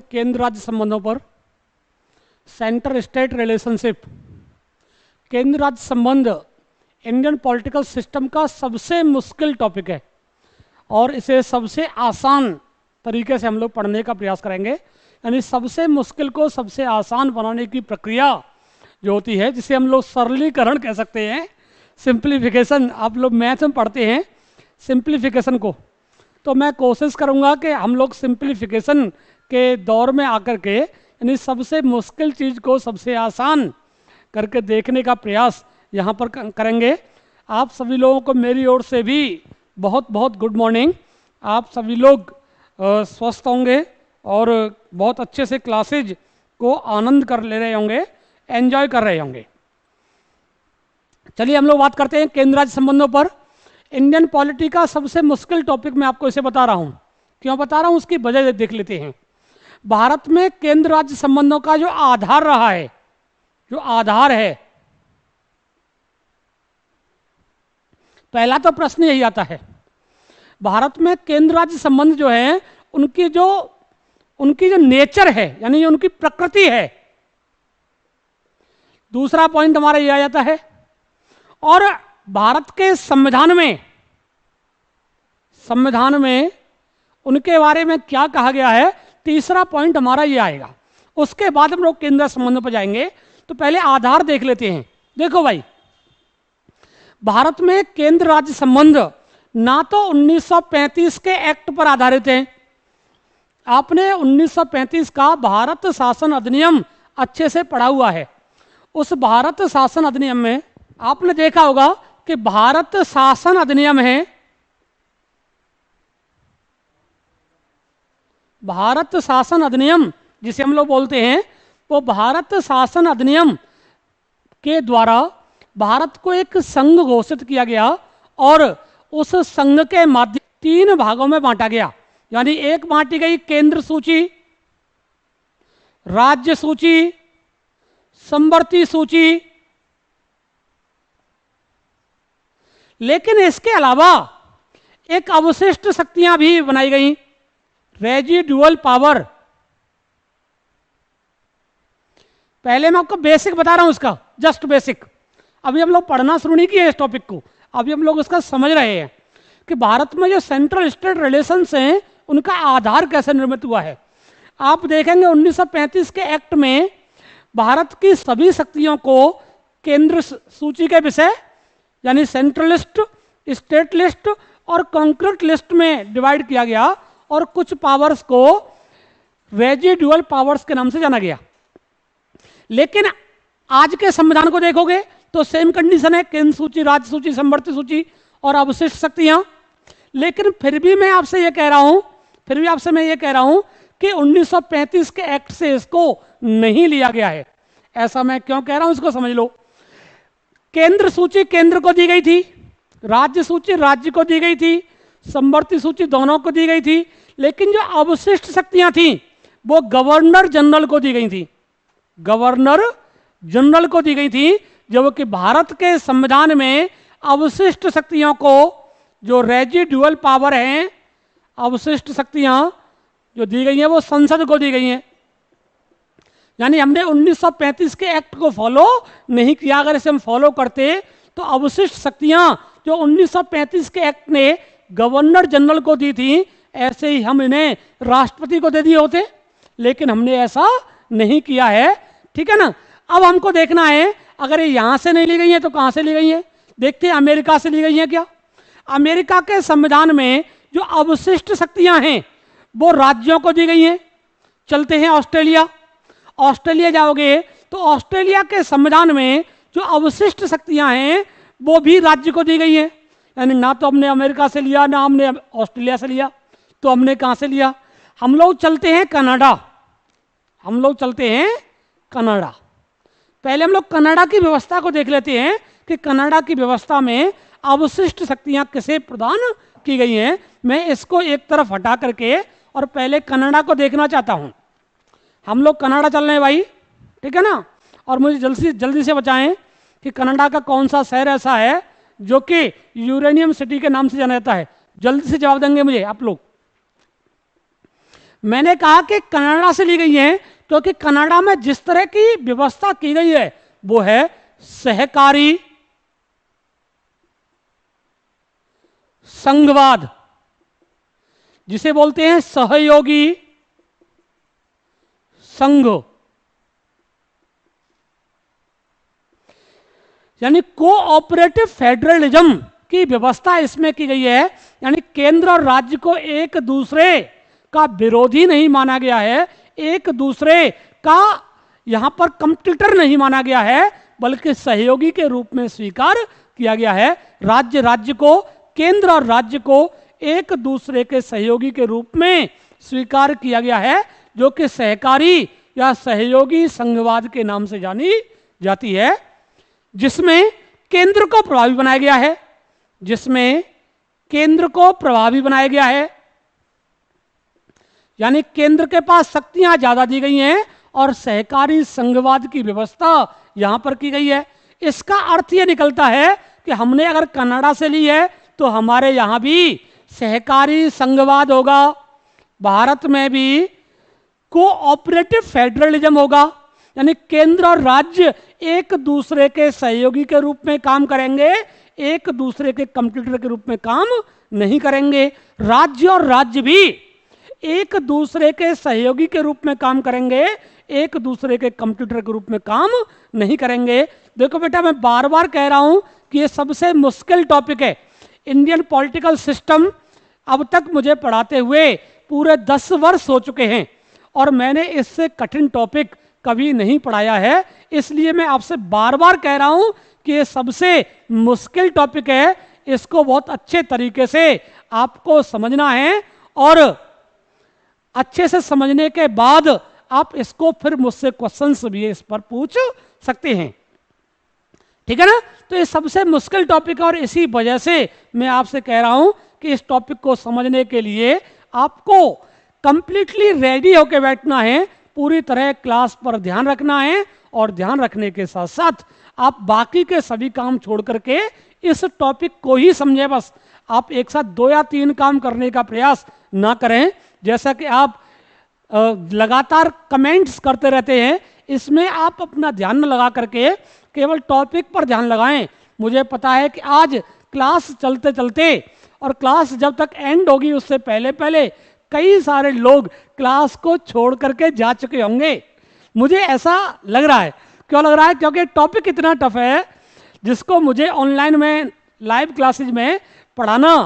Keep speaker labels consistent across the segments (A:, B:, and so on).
A: केंद्र राज्य संबंधों पर सेंटर स्टेट रिलेशनशिप। केंद्र राज्य संबंध इंडियन पॉलिटिकल सिस्टम का सबसे मुश्किल टॉपिक है और इसे सबसे आसान तरीके से हम लोग पढ़ने का प्रयास करेंगे। यानी सबसे मुश्किल को सबसे आसान बनाने की प्रक्रिया जो होती है, जिसे हम लोग सरलीकरण कह सकते हैं, सिंप्लीफिकेशन। आप लोग मैथ में पढ़ते हैं सिंप्लीफिकेशन को, तो मैं कोशिश करूंगा कि हम लोग सिंप्लीफिकेशन के दौर में आकर के यानी सबसे मुश्किल चीज़ को सबसे आसान करके देखने का प्रयास यहाँ पर करेंगे। आप सभी लोगों को मेरी ओर से भी बहुत बहुत गुड मॉर्निंग। आप सभी लोग स्वस्थ होंगे और बहुत अच्छे से क्लासेज को आनंद कर ले रहे होंगे, एंजॉय कर रहे होंगे। चलिए हम लोग बात करते हैं केंद्र राज्य संबंधों पर। इंडियन पॉलिटी का सबसे मुश्किल टॉपिक मैं आपको इसे बता रहा हूँ। क्यों बता रहा हूँ उसकी वजह देख लेते हैं। भारत में केंद्र राज्य संबंधों का जो आधार रहा है, जो आधार है, पहला तो प्रश्न यही आता है, भारत में केंद्र राज्य संबंध जो है उनकी जो नेचर है, यानी उनकी प्रकृति है। दूसरा पॉइंट हमारा ये आ जाता है, और भारत के संविधान में उनके बारे में क्या कहा गया है, तीसरा पॉइंट हमारा ये आएगा। उसके बाद हम लोग केंद्र संबंध पर जाएंगे। तो पहले आधार देख लेते हैं। देखो भाई, भारत में केंद्र राज्य संबंध ना तो 1935 के एक्ट पर आधारित हैं। आपने 1935 का भारत शासन अधिनियम अच्छे से पढ़ा हुआ है। उस भारत शासन अधिनियम में आपने देखा होगा कि भारत शासन अधिनियम है, भारत शासन अधिनियम जिसे हम लोग बोलते हैं, वो भारत शासन अधिनियम के द्वारा भारत को एक संघ घोषित किया गया और उस संघ के माध्यम 3 भागों में बांटा गया। यानी एक बांटी गई केंद्र सूची, राज्य सूची, समवर्ती सूची। लेकिन इसके अलावा एक अवशिष्ट शक्तियां भी बनाई गई, रेजिडुअल पावर। पहले मैं आपको बेसिक बता रहा हूं इसका, जस्ट बेसिक। अभी हम लोग पढ़ना शुरू नहीं किया इस टॉपिक को, अभी हम लोग इसका समझ रहे हैं कि भारत में जो सेंट्रल स्टेट रिलेशंस हैं उनका आधार कैसे निर्मित हुआ है। आप देखेंगे 1935 के एक्ट में भारत की सभी शक्तियों को केंद्र सूची के विषय यानी सेंट्रल लिस्ट, स्टेट लिस्ट और कॉन्क्रीट लिस्ट में डिवाइड किया गया और कुछ पावर्स को रेजिडुअल पावर्स के नाम से जाना गया। लेकिन आज के संविधान को देखोगे तो सेम कंडीशन है, केंद्र सूची, राज्य सूची, समवर्ती सूची और अवशिष्ट शक्तियां। लेकिन फिर भी मैं आपसे ये कह रहा हूं कि 1935 के एक्ट से इसको नहीं लिया गया है। ऐसा मैं क्यों कह रहा हूं, इसको समझ लो। केंद्र सूची केंद्र को दी गई थी, राज्य सूची राज्य को दी गई थी, समवर्ती सूची दोनों को दी गई थी। लेकिन जो अवशिष्ट शक्तियां थी वो गवर्नर जनरल को दी गई थी, गवर्नर जनरल को दी गई थी। जबकि भारत के संविधान में अवशिष्ट शक्तियों को, जो रेजिडुअल पावर हैं, अवशिष्ट शक्तियां जो दी गई हैं वो संसद को दी गई हैं। यानी हमने 1935 के एक्ट को फॉलो नहीं किया। अगर इसे हम फॉलो करते तो अवशिष्ट शक्तियां जो 1935 के एक्ट ने गवर्नर जनरल को दी थी, ऐसे ही हम इन्हें राष्ट्रपति को दे दिए होते। लेकिन हमने ऐसा नहीं किया है, ठीक है ना। अब हमको देखना है, अगर ये यहां से नहीं ली गई है तो कहां से ली गई है। देखते हैं अमेरिका से ली गई है क्या। अमेरिका के संविधान में जो अवशिष्ट शक्तियां हैं वो राज्यों को दी गई हैं। चलते हैं ऑस्ट्रेलिया जाओगे तो ऑस्ट्रेलिया के संविधान में जो अवशिष्ट शक्तियां हैं वो भी राज्य को दी गई हैं। यानी ना तो हमने अमेरिका से लिया ना हमने ऑस्ट्रेलिया से लिया, तो हमने कहां से लिया। हम लोग चलते हैं कनाडा। पहले हम लोग कनाडा की व्यवस्था को देख लेते हैं कि कनाडा की व्यवस्था में अवशिष्ट शक्तियां किसे प्रदान की गई हैं। मैं इसको एक तरफ हटा करके और पहले कनाडा को देखना चाहता हूं। हम लोग कनाडा चल रहे हैं भाई, ठीक है ना। और मुझे जल्दी से बताएं कि कनाडा का कौन सा शहर ऐसा है जो कि यूरेनियम सिटी के नाम से जाना जाता है। जल्दी से जवाब देंगे मुझे आप लोग। मैंने कहा कि कनाडा से ली गई है क्योंकि कनाडा में जिस तरह की व्यवस्था की गई है वो है सहकारी संघवाद, जिसे बोलते हैं सहयोगी संघ, यानी कोऑपरेटिव फेडरलिज्म की व्यवस्था इसमें की गई है। यानी केंद्र और राज्य को एक दूसरे का विरोधी नहीं माना गया है, एक दूसरे का यहां पर कंपटीटर नहीं माना गया है, बल्कि सहयोगी के रूप में स्वीकार किया गया है। राज्य को, केंद्र और राज्य को एक दूसरे के सहयोगी के रूप में स्वीकार किया गया है, जो कि सहकारी या सहयोगी संघवाद के नाम से जानी जाती है, जिसमें केंद्र को प्रभावी बनाया गया है, जिसमें केंद्र को प्रभावी बनाया गया है, यानी केंद्र के पास शक्तियां ज्यादा दी गई हैं और सहकारी संघवाद की व्यवस्था यहां पर की गई है। इसका अर्थ यह निकलता है कि हमने अगर कनाडा से ली है तो हमारे यहां भी सहकारी संघवाद होगा, भारत में भी कोऑपरेटिव फेडरलिज्म होगा, यानी केंद्र और राज्य एक दूसरे के सहयोगी के रूप में काम करेंगे, एक दूसरे के कंपटीटर के रूप में काम नहीं करेंगे। राज्य और राज्य भी एक दूसरे के सहयोगी के रूप में काम करेंगे, एक दूसरे के कंप्यूटर के रूप में काम नहीं करेंगे। देखो बेटा, मैं बार बार कह रहा हूं कि ये सबसे मुश्किल टॉपिक है। इंडियन पॉलिटिकल सिस्टम अब तक मुझे पढ़ाते हुए पूरे 10 वर्ष हो चुके हैं और मैंने इससे कठिन टॉपिक कभी नहीं पढ़ाया है, इसलिए मैं आपसे बार बार कह रहा हूं कि ये सबसे मुश्किल टॉपिक है, इसको बहुत अच्छे तरीके से आपको समझना है और अच्छे से समझने के बाद आप इसको फिर मुझसे क्वेश्चंस भी इस पर पूछ सकते हैं, ठीक है ना। तो ये सबसे मुश्किल टॉपिक है और इसी वजह से मैं आपसे कह रहा हूं कि इस टॉपिक को समझने के लिए आपको कंप्लीटली रेडी होकर बैठना है, पूरी तरह क्लास पर ध्यान रखना है और ध्यान रखने के साथ साथ आप बाकी के सभी काम छोड़ करके इस टॉपिक को ही समझें। बस आप एक साथ 2 या 3 काम करने का प्रयास ना करें, जैसा कि आप लगातार कमेंट्स करते रहते हैं, इसमें आप अपना ध्यान न लगा करके केवल टॉपिक पर ध्यान लगाएं। मुझे पता है कि आज क्लास चलते चलते और क्लास जब तक एंड होगी उससे पहले पहले कई सारे लोग क्लास को छोड़ करके जा चुके होंगे, मुझे ऐसा लग रहा है। क्यों लग रहा है? क्योंकि टॉपिक इतना टफ है जिसको मुझे ऑनलाइन में लाइव क्लासेज में पढ़ाना,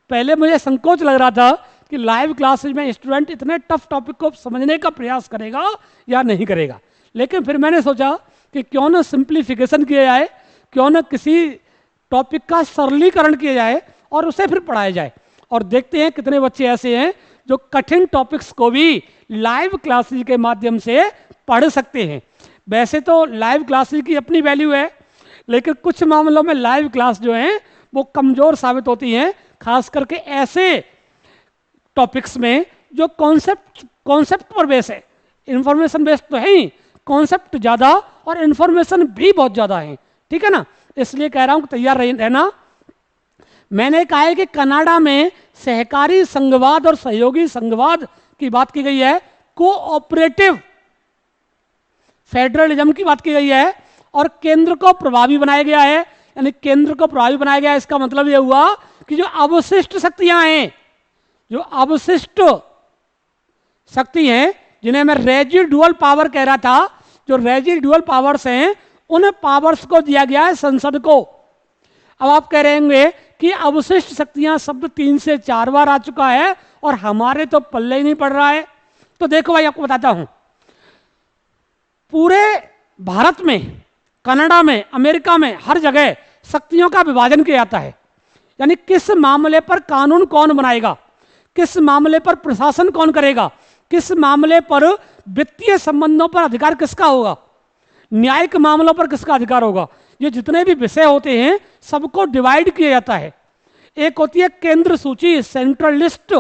A: पहले मुझे संकोच लग रहा था कि लाइव क्लासेज में स्टूडेंट इतने टफ टॉपिक को समझने का प्रयास करेगा या नहीं करेगा, लेकिन फिर मैंने सोचा कि क्यों ना सिंप्लीफिकेशन किया जाए, क्यों ना किसी टॉपिक का सरलीकरण किया जाए और उसे फिर पढ़ाया जाए। और देखते हैं कितने बच्चे ऐसे हैं जो कठिन टॉपिक्स को भी लाइव क्लासेज के माध्यम से पढ़ सकते हैं। वैसे तो लाइव क्लासेज की अपनी वैल्यू है, लेकिन कुछ मामलों में लाइव क्लास जो है वो कमजोर साबित होती हैं, खास करके ऐसे टॉपिक्स में जो कॉन्सेप्ट पर बेस है। इंफॉर्मेशन बेस्ड तो है ही, कॉन्सेप्ट ज़्यादा और इंफॉर्मेशन भी बहुत ज़्यादा है, ठीक है ना। इसलिए कह रहा हूं कि तैयार रहना। मैंने कहा है कि कनाडा में सहकारी संघवाद और सहयोगी संघवाद की बात की गई है, कोऑपरेटिव फेडरलिज्म की बात की गई है और केंद्र को प्रभावी बनाया गया है। यानी केंद्र को प्रभावी बनाया गया, इसका मतलब यह हुआ कि जो अवशिष्ट शक्तियां हैं, जो अवशिष्ट शक्ति हैं, जिन्हें मैं रेजिडुअल पावर कह रहा था, जो रेजिडुअल पावर्स हैं, उन पावर्स को दिया गया है संसद को। अब आप कह रहे होंगे कि अवशिष्ट शक्तियां शब्द 3 से 4 बार आ चुका है और हमारे तो पल्ले ही नहीं पड़ रहा है। तो देखो भाई, आपको बताता हूं, पूरे भारत में, कनाडा में, अमेरिका में, हर जगह शक्तियों का विभाजन किया जाता है। यानी किस मामले पर कानून कौन बनाएगा, किस मामले पर प्रशासन कौन करेगा, किस मामले पर वित्तीय संबंधों पर अधिकार किसका होगा, न्यायिक मामलों पर किसका अधिकार होगा, ये जितने भी विषय होते हैं सबको डिवाइड किया जाता है। एक होती है केंद्र सूची, सेंट्रल लिस्ट,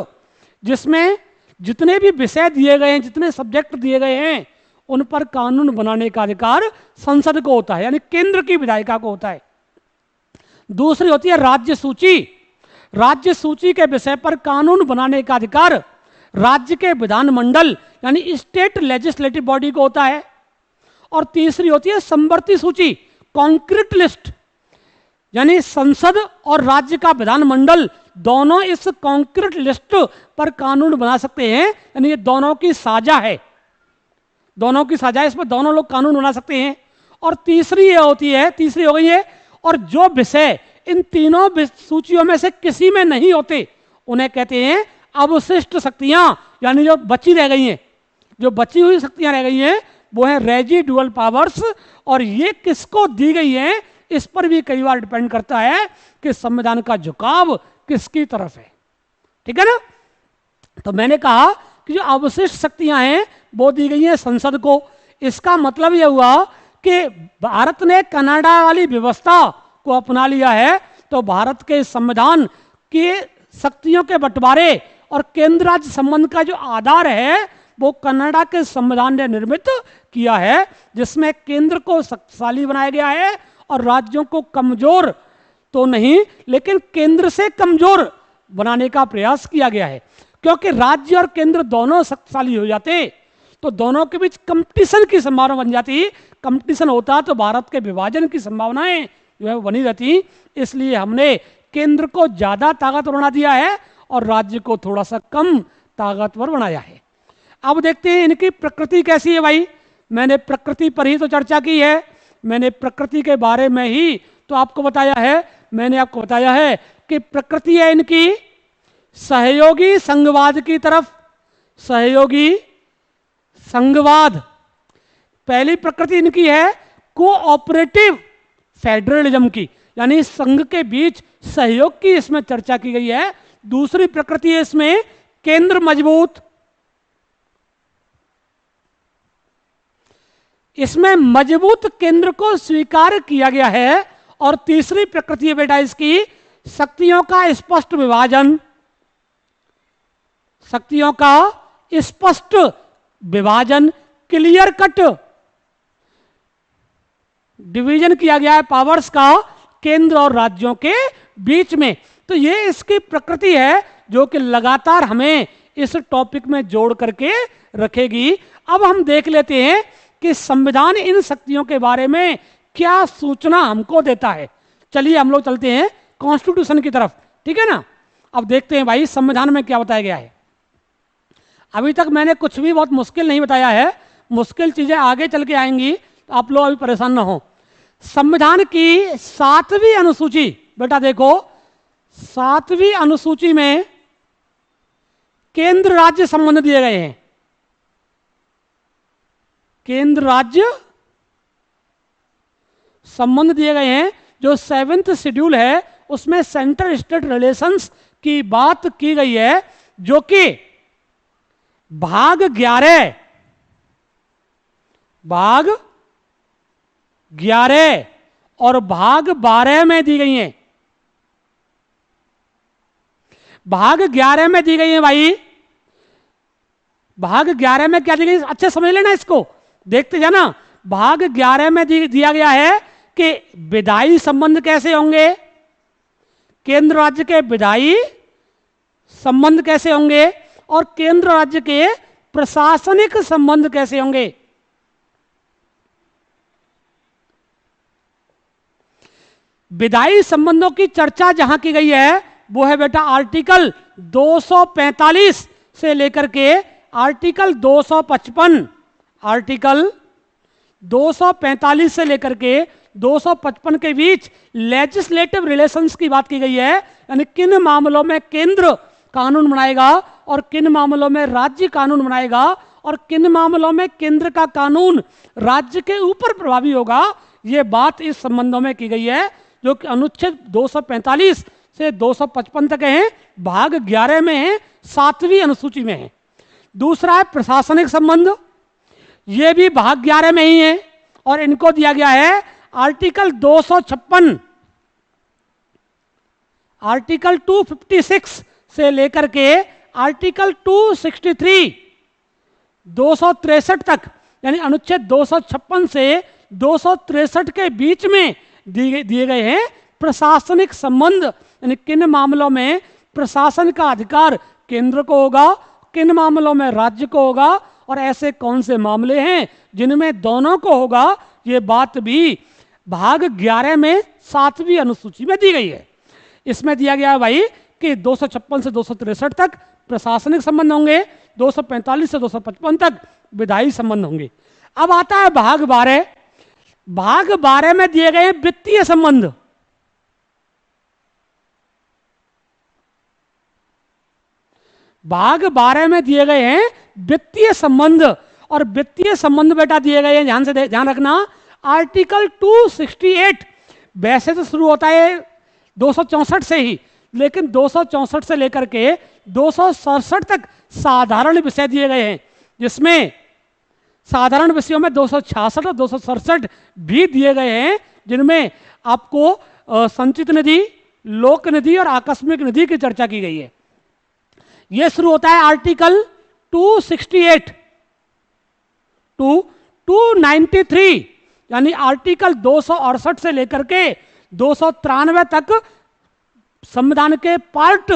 A: जिसमें जितने भी विषय दिए गए हैं, जितने सब्जेक्ट दिए गए हैं, उन पर कानून बनाने का अधिकार संसद को होता है, यानी केंद्र की विधायिका को होता है। दूसरी होती है राज्य सूची। राज्य सूची के विषय पर कानून बनाने का अधिकार राज्य के विधानमंडल यानी स्टेट लेजिस्लेटिव बॉडी को होता है। और तीसरी होती है समवर्ती सूची, कॉन्क्रीट लिस्ट, यानी संसद और राज्य का विधानमंडल दोनों इस कॉन्क्रीट लिस्ट पर कानून बना सकते हैं, यानी ये दोनों की साझा है, दोनों की साझा है, इसमें दोनों लोग कानून बना सकते हैं। और तीसरी ये होती है, तीसरी हो गई है, और जो विषय इन तीनों सूचियों में से किसी में नहीं होते उन्हें कहते हैं अवशिष्ट शक्तियां, यानी जो बची रह गई हैं, जो बची हुई शक्तियां रह गई हैं वो है रेजिडुअल पावर्स। और ये किसको दी गई है इस पर भी कई बार डिपेंड करता है कि संविधान का झुकाव किसकी तरफ है। ठीक है ना। तो मैंने कहा कि जो अवशिष्ट शक्तियां हैं वो दी गई हैं संसद को। इसका मतलब यह हुआ कि भारत ने कनाडा वाली व्यवस्था को अपना लिया है, तो भारत के संविधान के शक्तियों के बंटवारे और केंद्र राज्य संबंध का जो आधार है वो कनाडा के संविधान ने निर्मित किया है, जिसमें केंद्र को शक्तिशाली बनाया गया है और राज्यों को कमजोर तो नहीं लेकिन केंद्र से कमजोर बनाने का प्रयास किया गया है। क्योंकि राज्य और केंद्र दोनों शक्तिशाली हो जाते तो दोनों के बीच कंपटीशन की संभावना बन जाती, कंपटीशन होता तो भारत के विभाजन की संभावनाएं जो है बनी रहती। इसलिए हमने केंद्र को ज्यादा ताकतवर बना दिया है और राज्य को थोड़ा सा कम ताकतवर बनाया है। अब देखते हैं इनकी प्रकृति कैसी है। भाई मैंने प्रकृति पर ही तो चर्चा की है, मैंने प्रकृति के बारे में ही तो आपको बताया है। मैंने आपको बताया है कि प्रकृति है इनकी सहयोगी संघवाद की तरफ, सहयोगी संघवाद। पहली प्रकृति इनकी है कोऑपरेटिव फेडरलिज्म की, यानी संघ के बीच सहयोग की इसमें चर्चा की गई है। दूसरी प्रकृति है इसमें केंद्र मजबूत, इसमें मजबूत केंद्र को स्वीकार किया गया है। और तीसरी प्रकृति है बेटा इसकी शक्तियों का स्पष्ट विभाजन, शक्तियों का स्पष्ट विभाजन, क्लियर कट डिवीजन किया गया है पावर्स का केंद्र और राज्यों के बीच में। तो ये इसकी प्रकृति है जो कि लगातार हमें इस टॉपिक में जोड़ करके रखेगी। अब हम देख लेते हैं कि संविधान इन शक्तियों के बारे में क्या सूचना हमको देता है। चलिए हम लोग चलते हैं कॉन्स्टिट्यूशन की तरफ, ठीक है ना। अब देखते हैं भाई संविधान में क्या बताया गया है। अभी तक मैंने कुछ भी बहुत मुश्किल नहीं बताया है, मुश्किल चीजें आगे चल के आएंगी, तो आप लोग अभी परेशान ना हो। संविधान की 7वीं अनुसूची, बेटा देखो 7वीं अनुसूची में केंद्र राज्य संबंध दिए गए हैं। केंद्र राज्य संबंध दिए गए हैं। जो 7th शेड्यूल है उसमें सेंट्रल स्टेट रिलेशंस की बात की गई है, जो कि भाग 11 और भाग 12 में दी गई हैं। भाग 11 में दी गई है भाई, भाग 11 में क्या दी गई अच्छे समझ लेना, इसको देखते जाना। भाग 11 में दिया गया है कि विधायी संबंध कैसे होंगे, केंद्र राज्य के विधायी संबंध कैसे होंगे और केंद्र राज्य के प्रशासनिक संबंध कैसे होंगे। विधायी संबंधों की चर्चा जहां की गई है वो है बेटा आर्टिकल 245 से लेकर के आर्टिकल 255, आर्टिकल 245 से लेकर के 255 के बीच लेजिस्लेटिव रिलेशंस की बात की गई है, यानी किन मामलों में केंद्र कानून बनाएगा और किन मामलों में राज्य कानून बनाएगा और किन मामलों में केंद्र का कानून राज्य के ऊपर प्रभावी होगा। यह बात इस संबंधों में की गई है, जो कि अनुच्छेद 245 से 255 तक है, भाग 11 में है, 7वीं अनुसूची में है। दूसरा है प्रशासनिक संबंध, ये भी भाग 11 में ही है और इनको दिया गया है आर्टिकल 256, आर्टिकल 256 से लेकर के आर्टिकल 263, 263 तक, यानी अनुच्छेद 256 से 263 के बीच में दिए गए हैं प्रशासनिक संबंध, यानी किन मामलों में प्रशासन का अधिकार केंद्र को होगा, किन मामलों में राज्य को होगा और ऐसे कौन से मामले हैं जिनमें दोनों को होगा, ये बात भी भाग 11 में 7वीं अनुसूची में दी गई है। इसमें दिया गया है भाई कि 256 से 263 तक प्रशासनिक संबंध होंगे, 245 से 255 तक विधायी संबंध होंगे। अब आता है भाग 12। भाग 12 में दिए गए वित्तीय संबंध। भाग 12 में दिए गए हैं वित्तीय संबंध, और वित्तीय संबंध बेटा दिए गए हैं, ध्यान रखना, आर्टिकल 268। वैसे तो शुरू होता है 264 से ही, लेकिन 264 से लेकर के 267 तक साधारण विषय दिए गए हैं, जिसमें साधारण विषयों में 266 और 267 भी दिए गए हैं, जिनमें आपको संचित निधि, लोक निधि और आकस्मिक निधि की चर्चा की गई है। यह शुरू होता है आर्टिकल 268 टू 293, यानी आर्टिकल 268 से लेकर के 293 तक संविधान के पार्ट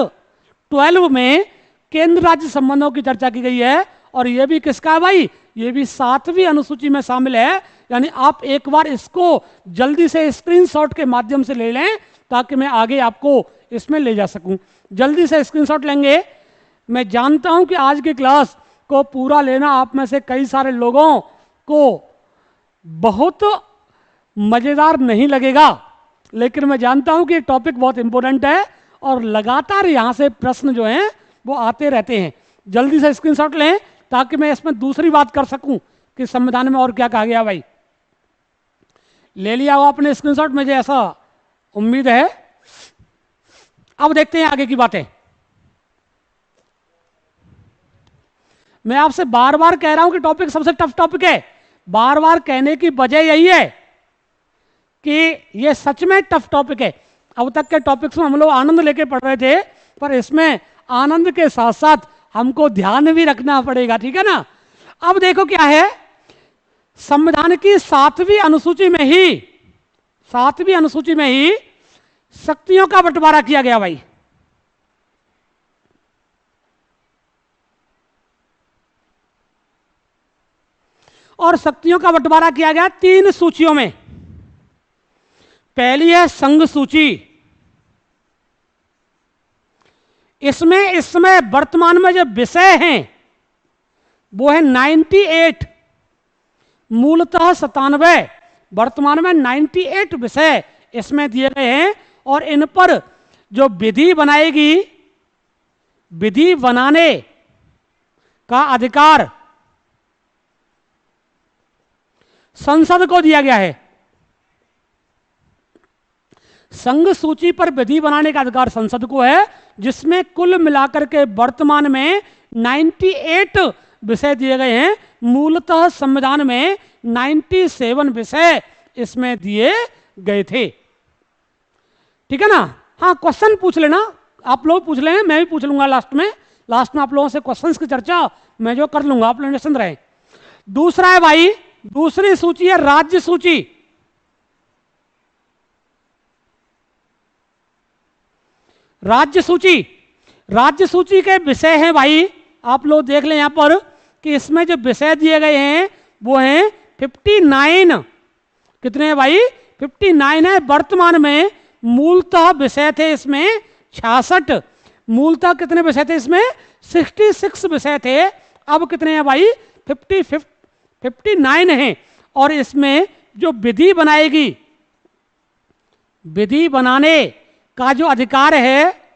A: 12 में केंद्र राज्य संबंधों की चर्चा की गई है। और यह भी किसका है भाई? ये भी 7वीं अनुसूची में शामिल है। यानी आप एक बार इसको जल्दी से स्क्रीनशॉट के माध्यम से ले लें ताकि मैं आगे आपको इसमें ले जा सकूं। जल्दी से स्क्रीनशॉट लेंगे। मैं जानता हूं कि आज की क्लास को पूरा लेना आप में से कई सारे लोगों को बहुत मजेदार नहीं लगेगा, लेकिन मैं जानता हूं कि टॉपिक बहुत इंपॉर्टेंट है और लगातार यहां से प्रश्न जो हैं वो आते रहते हैं। जल्दी से स्क्रीनशॉट लें ताकि मैं इसमें दूसरी बात कर सकूं कि संविधान में और क्या कहा गया। भाई ले लिया हो आपने स्क्रीनशॉट, मुझे ऐसा उम्मीद है। अब देखते हैं आगे की बातें। मैं आपसे बार बार कह रहा हूं कि टॉपिक सबसे टफ टॉपिक है। बार बार कहने की वजह यही है कि यह सच में टफ टॉपिक है। अब तक के टॉपिक्स में हम लोग आनंद लेके पढ़ रहे थे, पर इसमें आनंद के साथ साथ हमको ध्यान भी रखना पड़ेगा, ठीक है ना। अब देखो क्या है, संविधान की 7वीं अनुसूची में ही शक्तियों का बंटवारा किया गया भाई। और शक्तियों का बंटवारा किया गया 3 सूचियों में। पहली है संघ सूची। इसमें इस समय वर्तमान में जो विषय हैं वो है 98, मूलतः 97। वर्तमान में 98 विषय इसमें दिए गए हैं और इन पर जो विधि बनाएगी, विधि बनाने का अधिकार संसद को दिया गया है। संघ सूची पर विधि बनाने का अधिकार संसद को है, जिसमें कुल मिलाकर के वर्तमान में 98 विषय दिए गए हैं। मूलतः संविधान में 97 विषय इसमें दिए गए थे, ठीक है ना। हाँ, क्वेश्चन पूछ लेना, आप लोग पूछ लें, मैं भी पूछ लूंगा लास्ट में आप लोगों से क्वेश्चंस की चर्चा मैं जो कर लूंगा, आप लोग निश्चिंत रहे। दूसरा है भाई, दूसरी सूची है राज्य सूची। राज्य सूची के विषय हैं भाई, आप लोग देख लें यहां पर कि इसमें जो विषय दिए गए हैं वो हैं 59। कितने हैं भाई? 59 है। वर्तमान में मूलतः विषय थे इसमें 66। मूलतः कितने विषय थे इसमें? 66 विषय थे। अब कितने हैं भाई? 59 हैं। और इसमें जो विधि बनाएगी, विधि बनाने का जो अधिकार है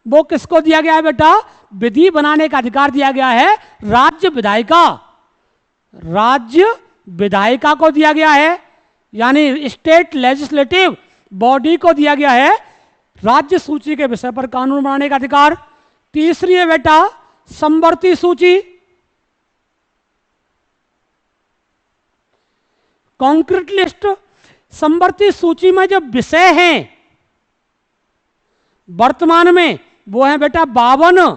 A: वो किसको दिया गया है बेटा? विधि बनाने का अधिकार दिया गया है राज्य विधायिका को दिया गया है, यानी स्टेट लेजिस्लेटिव बॉडी को दिया गया है राज्य सूची के विषय पर कानून बनाने का अधिकार। तीसरी है बेटा समवर्ती सूची, कॉन्क्रीट लिस्ट। समवर्ती सूची में जो विषय हैं वर्तमान में वो है बेटा 52।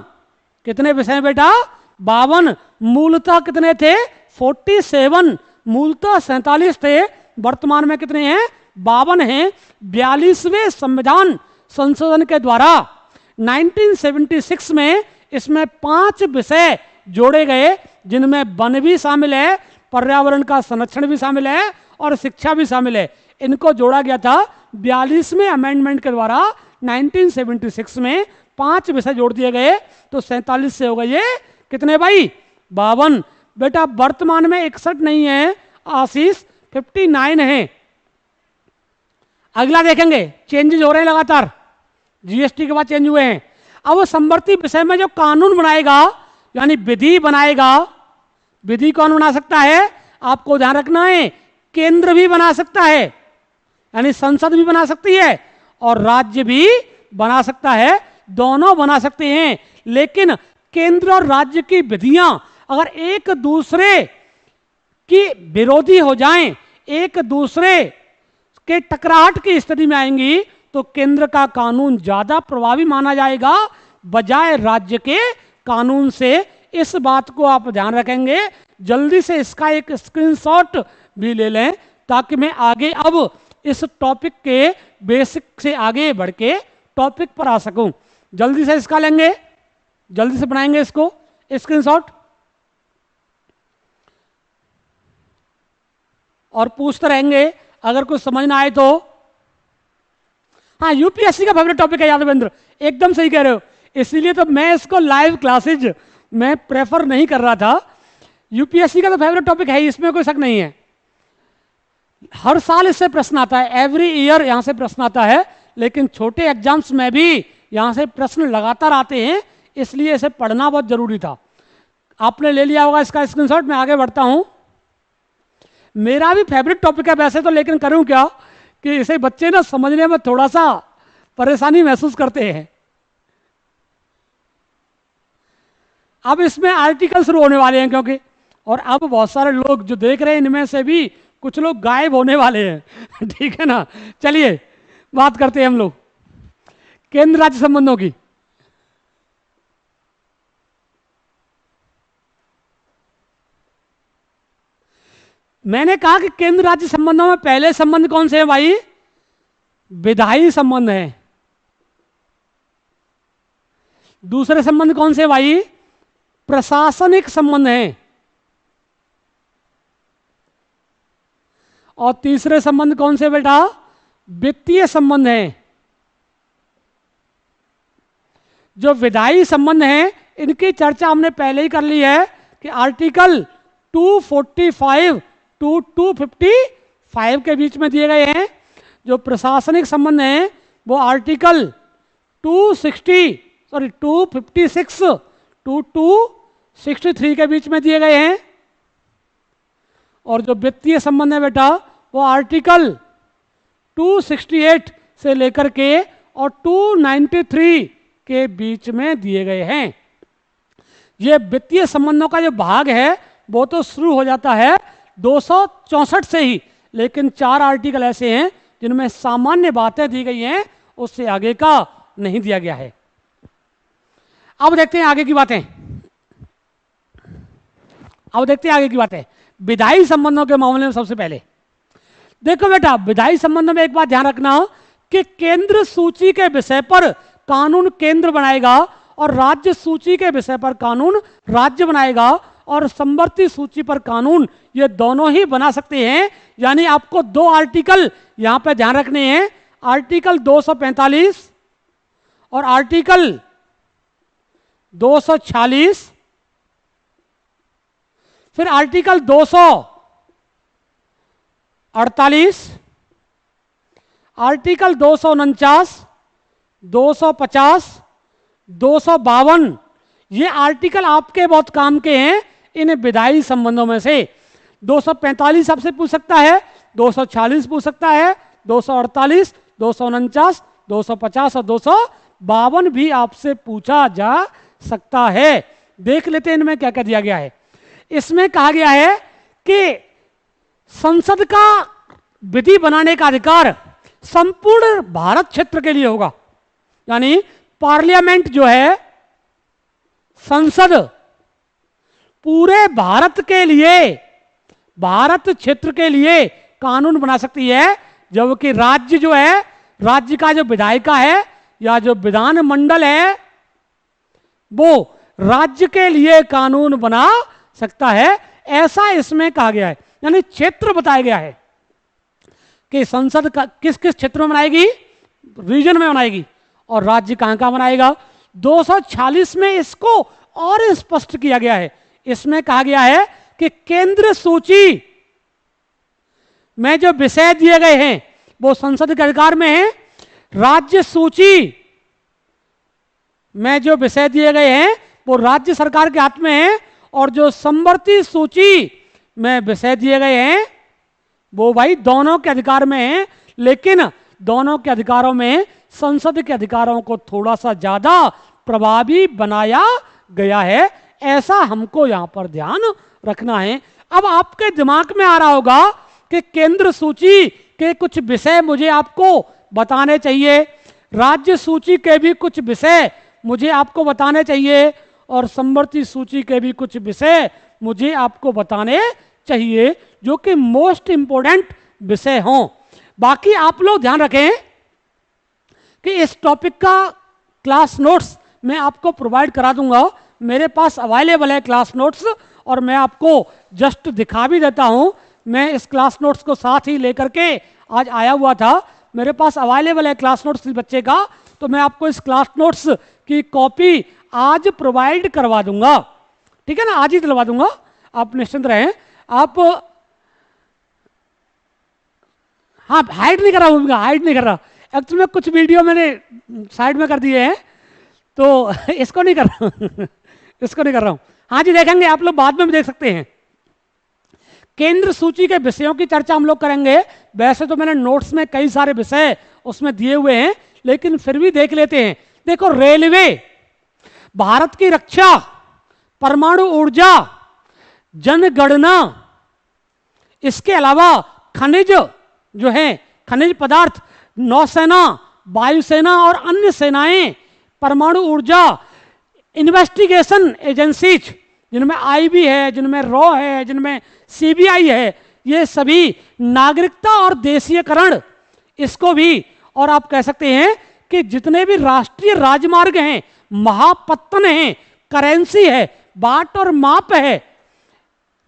A: कितने विषय हैं बेटा? 52। मूलतः कितने थे? 47। मूलतः 47 थे, वर्तमान में कितने हैं? 52 हैं। 42वें संविधान संशोधन के द्वारा 1976 में इसमें 5 विषय जोड़े गए, जिनमें वन भी शामिल है, पर्यावरण का संरक्षण भी शामिल है और शिक्षा भी शामिल है। इनको जोड़ा गया था 42वें अमेंडमेंट के द्वारा। 1976 में 5 विषय जोड़ दिए गए, तो 47 से हो गए ये कितने भाई, 52। बेटा वर्तमान में 61 नहीं है आशीष, 59 है। अगला देखेंगे, चेंजेस हो रहे हैं लगातार, जीएसटी के बाद चेंज हुए हैं। अब वो समवर्ती विषय में जो कानून बनाएगा, यानी विधि बनाएगा, विधि कौन बना सकता है, आपको ध्यान रखना है, केंद्र भी बना सकता है, यानी संसद भी बना सकती है और राज्य भी बना सकता है, दोनों बना सकते हैं। लेकिन केंद्र और राज्य की विधियां अगर एक दूसरे की विरोधी हो जाएं, एक दूसरे के टकराहट की स्थिति में आएंगी, तो केंद्र का कानून ज्यादा प्रभावी माना जाएगा बजाय राज्य के कानून से। इस बात को आप ध्यान रखेंगे। जल्दी से इसका एक स्क्रीनशॉट भी ले लें, ताकि मैं आगे अब इस टॉपिक के बेसिक से आगे बढ़ के टॉपिक पर आ सकूं। जल्दी से इसका लेंगे, जल्दी से बनाएंगे इसको स्क्रीनशॉट और पूछते रहेंगे अगर कुछ समझ ना आए तो। हाँ, यूपीएससी का फेवरेट टॉपिक है यादवेंद्र, एकदम सही कह रहे हो। इसीलिए तो मैं इसको लाइव क्लासेज में प्रेफर नहीं कर रहा था। यूपीएससी का तो फेवरेट टॉपिक है ही, इसमें कोई शक नहीं है। हर साल इससे प्रश्न आता है, एवरी ईयर यहां से प्रश्न आता है, लेकिन छोटे एग्जाम्स में भी यहां से प्रश्न लगातार आते हैं, इसलिए इसे पढ़ना बहुत जरूरी था। आपने ले लिया होगा इसका स्क्रीनशॉट, मैं आगे बढ़ता हूं। मेरा भी फेवरेट टॉपिक है वैसे तो, लेकिन करूं क्या कि इसे बच्चे ना समझने में थोड़ा सा परेशानी महसूस करते हैं। अब इसमें आर्टिकल शुरू होने वाले हैं क्योंकि, और अब बहुत सारे लोग जो देख रहे हैं इनमें से भी कुछ लोग गायब होने वाले हैं ठीक है ना। चलिए बात करते हैं हम लोग केंद्र राज्य संबंधों की। मैंने कहा कि केंद्र राज्य संबंधों में पहले संबंध कौन से हैं भाई, विधायी संबंध है। दूसरे संबंध कौन से भाई, प्रशासनिक संबंध है। और तीसरे संबंध कौन से बेटा, वित्तीय संबंध है। जो विधायी संबंध हैं इनकी चर्चा हमने पहले ही कर ली है कि आर्टिकल 245 टू 255 के बीच में दिए गए हैं। जो प्रशासनिक संबंध हैं वो आर्टिकल 256 टू 263 के बीच में दिए गए हैं। और जो वित्तीय संबंध है बेटा वो आर्टिकल 268 से लेकर के और 293 के बीच में दिए गए हैं। ये वित्तीय संबंधों का जो भाग है वो तो शुरू हो जाता है 264 से ही, लेकिन 4 आर्टिकल ऐसे हैं जिनमें सामान्य बातें दी गई हैं, उससे आगे का नहीं दिया गया है। अब देखते हैं आगे की बातें। विधायी संबंधों के मामले में सबसे पहले देखो बेटा, विधायी संबंधों में एक बात ध्यान रखना कि केंद्र सूची के विषय पर कानून केंद्र बनाएगा और राज्य सूची के विषय पर कानून राज्य बनाएगा, और समवर्ती सूची पर कानून ये दोनों ही बना सकते हैं। यानी आपको 2 आर्टिकल यहां पे ध्यान रखने हैं, आर्टिकल 245 और आर्टिकल 246, फिर आर्टिकल 248, आर्टिकल 249, 250, 252, ये आर्टिकल आपके बहुत काम के हैं इन विधायी संबंधों में से। 245 आपसे पूछ सकता है, 246 पूछ सकता है, 248, 249, 250 और 252 भी आपसे पूछा जा सकता है। देख लेते हैं इनमें क्या क्या दिया गया है। इसमें कहा गया है कि संसद का विधि बनाने का अधिकार संपूर्ण भारत क्षेत्र के लिए होगा। यानी पार्लियामेंट जो है, संसद पूरे भारत के लिए, भारत क्षेत्र के लिए कानून बना सकती है, जबकि राज्य जो है, राज्य का जो विधायिका है या जो विधान मंडल है वो राज्य के लिए कानून बना सकता है, ऐसा इसमें कहा गया है। यानी क्षेत्र बताया गया है कि संसद का किस किस क्षेत्र में बनाएगी, रीजन में बनाएगी, और राज्य कहां कहां बनाएगा। 246 में इसको और स्पष्ट किया गया है। इसमें कहा गया है कि केंद्र सूची में जो विषय दिए गए हैं वो संसद के अधिकार में है, राज्य सूची में जो विषय दिए गए हैं वो राज्य सरकार के हाथ में है, और जो समवर्ती सूची में विषय दिए गए हैं वो भाई दोनों के अधिकार में है। लेकिन दोनों के अधिकारों में संसद के अधिकारों को थोड़ा सा ज्यादा प्रभावी बनाया गया है, ऐसा हमको यहां पर ध्यान रखना है। अब आपके दिमाग में आ रहा होगा कि केंद्र सूची के कुछ विषय मुझे आपको बताने चाहिए, राज्य सूची के भी कुछ विषय मुझे आपको बताने चाहिए, और समवर्ती सूची के भी कुछ विषय मुझे आपको बताने चाहिए, जो कि मोस्ट इंपोर्टेंट विषय हों। बाकी आप लोग ध्यान रखें कि इस टॉपिक का क्लास नोट्स मैं आपको प्रोवाइड करा दूंगा, मेरे पास अवेलेबल है क्लास नोट्स, और मैं आपको जस्ट दिखा भी देता हूं। मैं इस क्लास नोट्स को साथ ही लेकर के आज आया हुआ था, मेरे पास अवेलेबल है क्लास नोट्स इस बच्चे का, तो मैं आपको इस क्लास नोट्स की कॉपी आज प्रोवाइड करवा दूंगा, ठीक है ना, आज ही दिलवा दूंगा, आप निश्चिंत रहें। आप हाँ, हाइड नहीं कर रहा हूँ, हाइड नहीं कर रहा, एक्चुअली में कुछ वीडियो मैंने साइड में कर दिए हैं तो इसको नहीं कर रहा हूँ इसको नहीं कर रहा हूँ। हाँ जी, देखेंगे आप लोग, बाद में भी देख सकते हैं। केंद्र सूची के विषयों की चर्चा हम लोग करेंगे। वैसे तो मैंने नोट्स में कई सारे विषय उसमें दिए हुए हैं, लेकिन फिर भी देख लेते हैं। देखो, रेलवे, भारत की रक्षा, परमाणु ऊर्जा, जनगणना, इसके अलावा खनिज जो है, खनिज पदार्थ, नौसेना, वायुसेना और अन्य सेनाएं, परमाणु ऊर्जा, इन्वेस्टिगेशन एजेंसीज जिनमें आईबी है, जिनमें रॉ है, जिनमें सीबीआई है, ये सभी, नागरिकता और देशीयकरण, इसको भी, और आप कह सकते हैं कि जितने भी राष्ट्रीय राजमार्ग हैं, महापत्तन हैं, करेंसी है, बाट और माप है,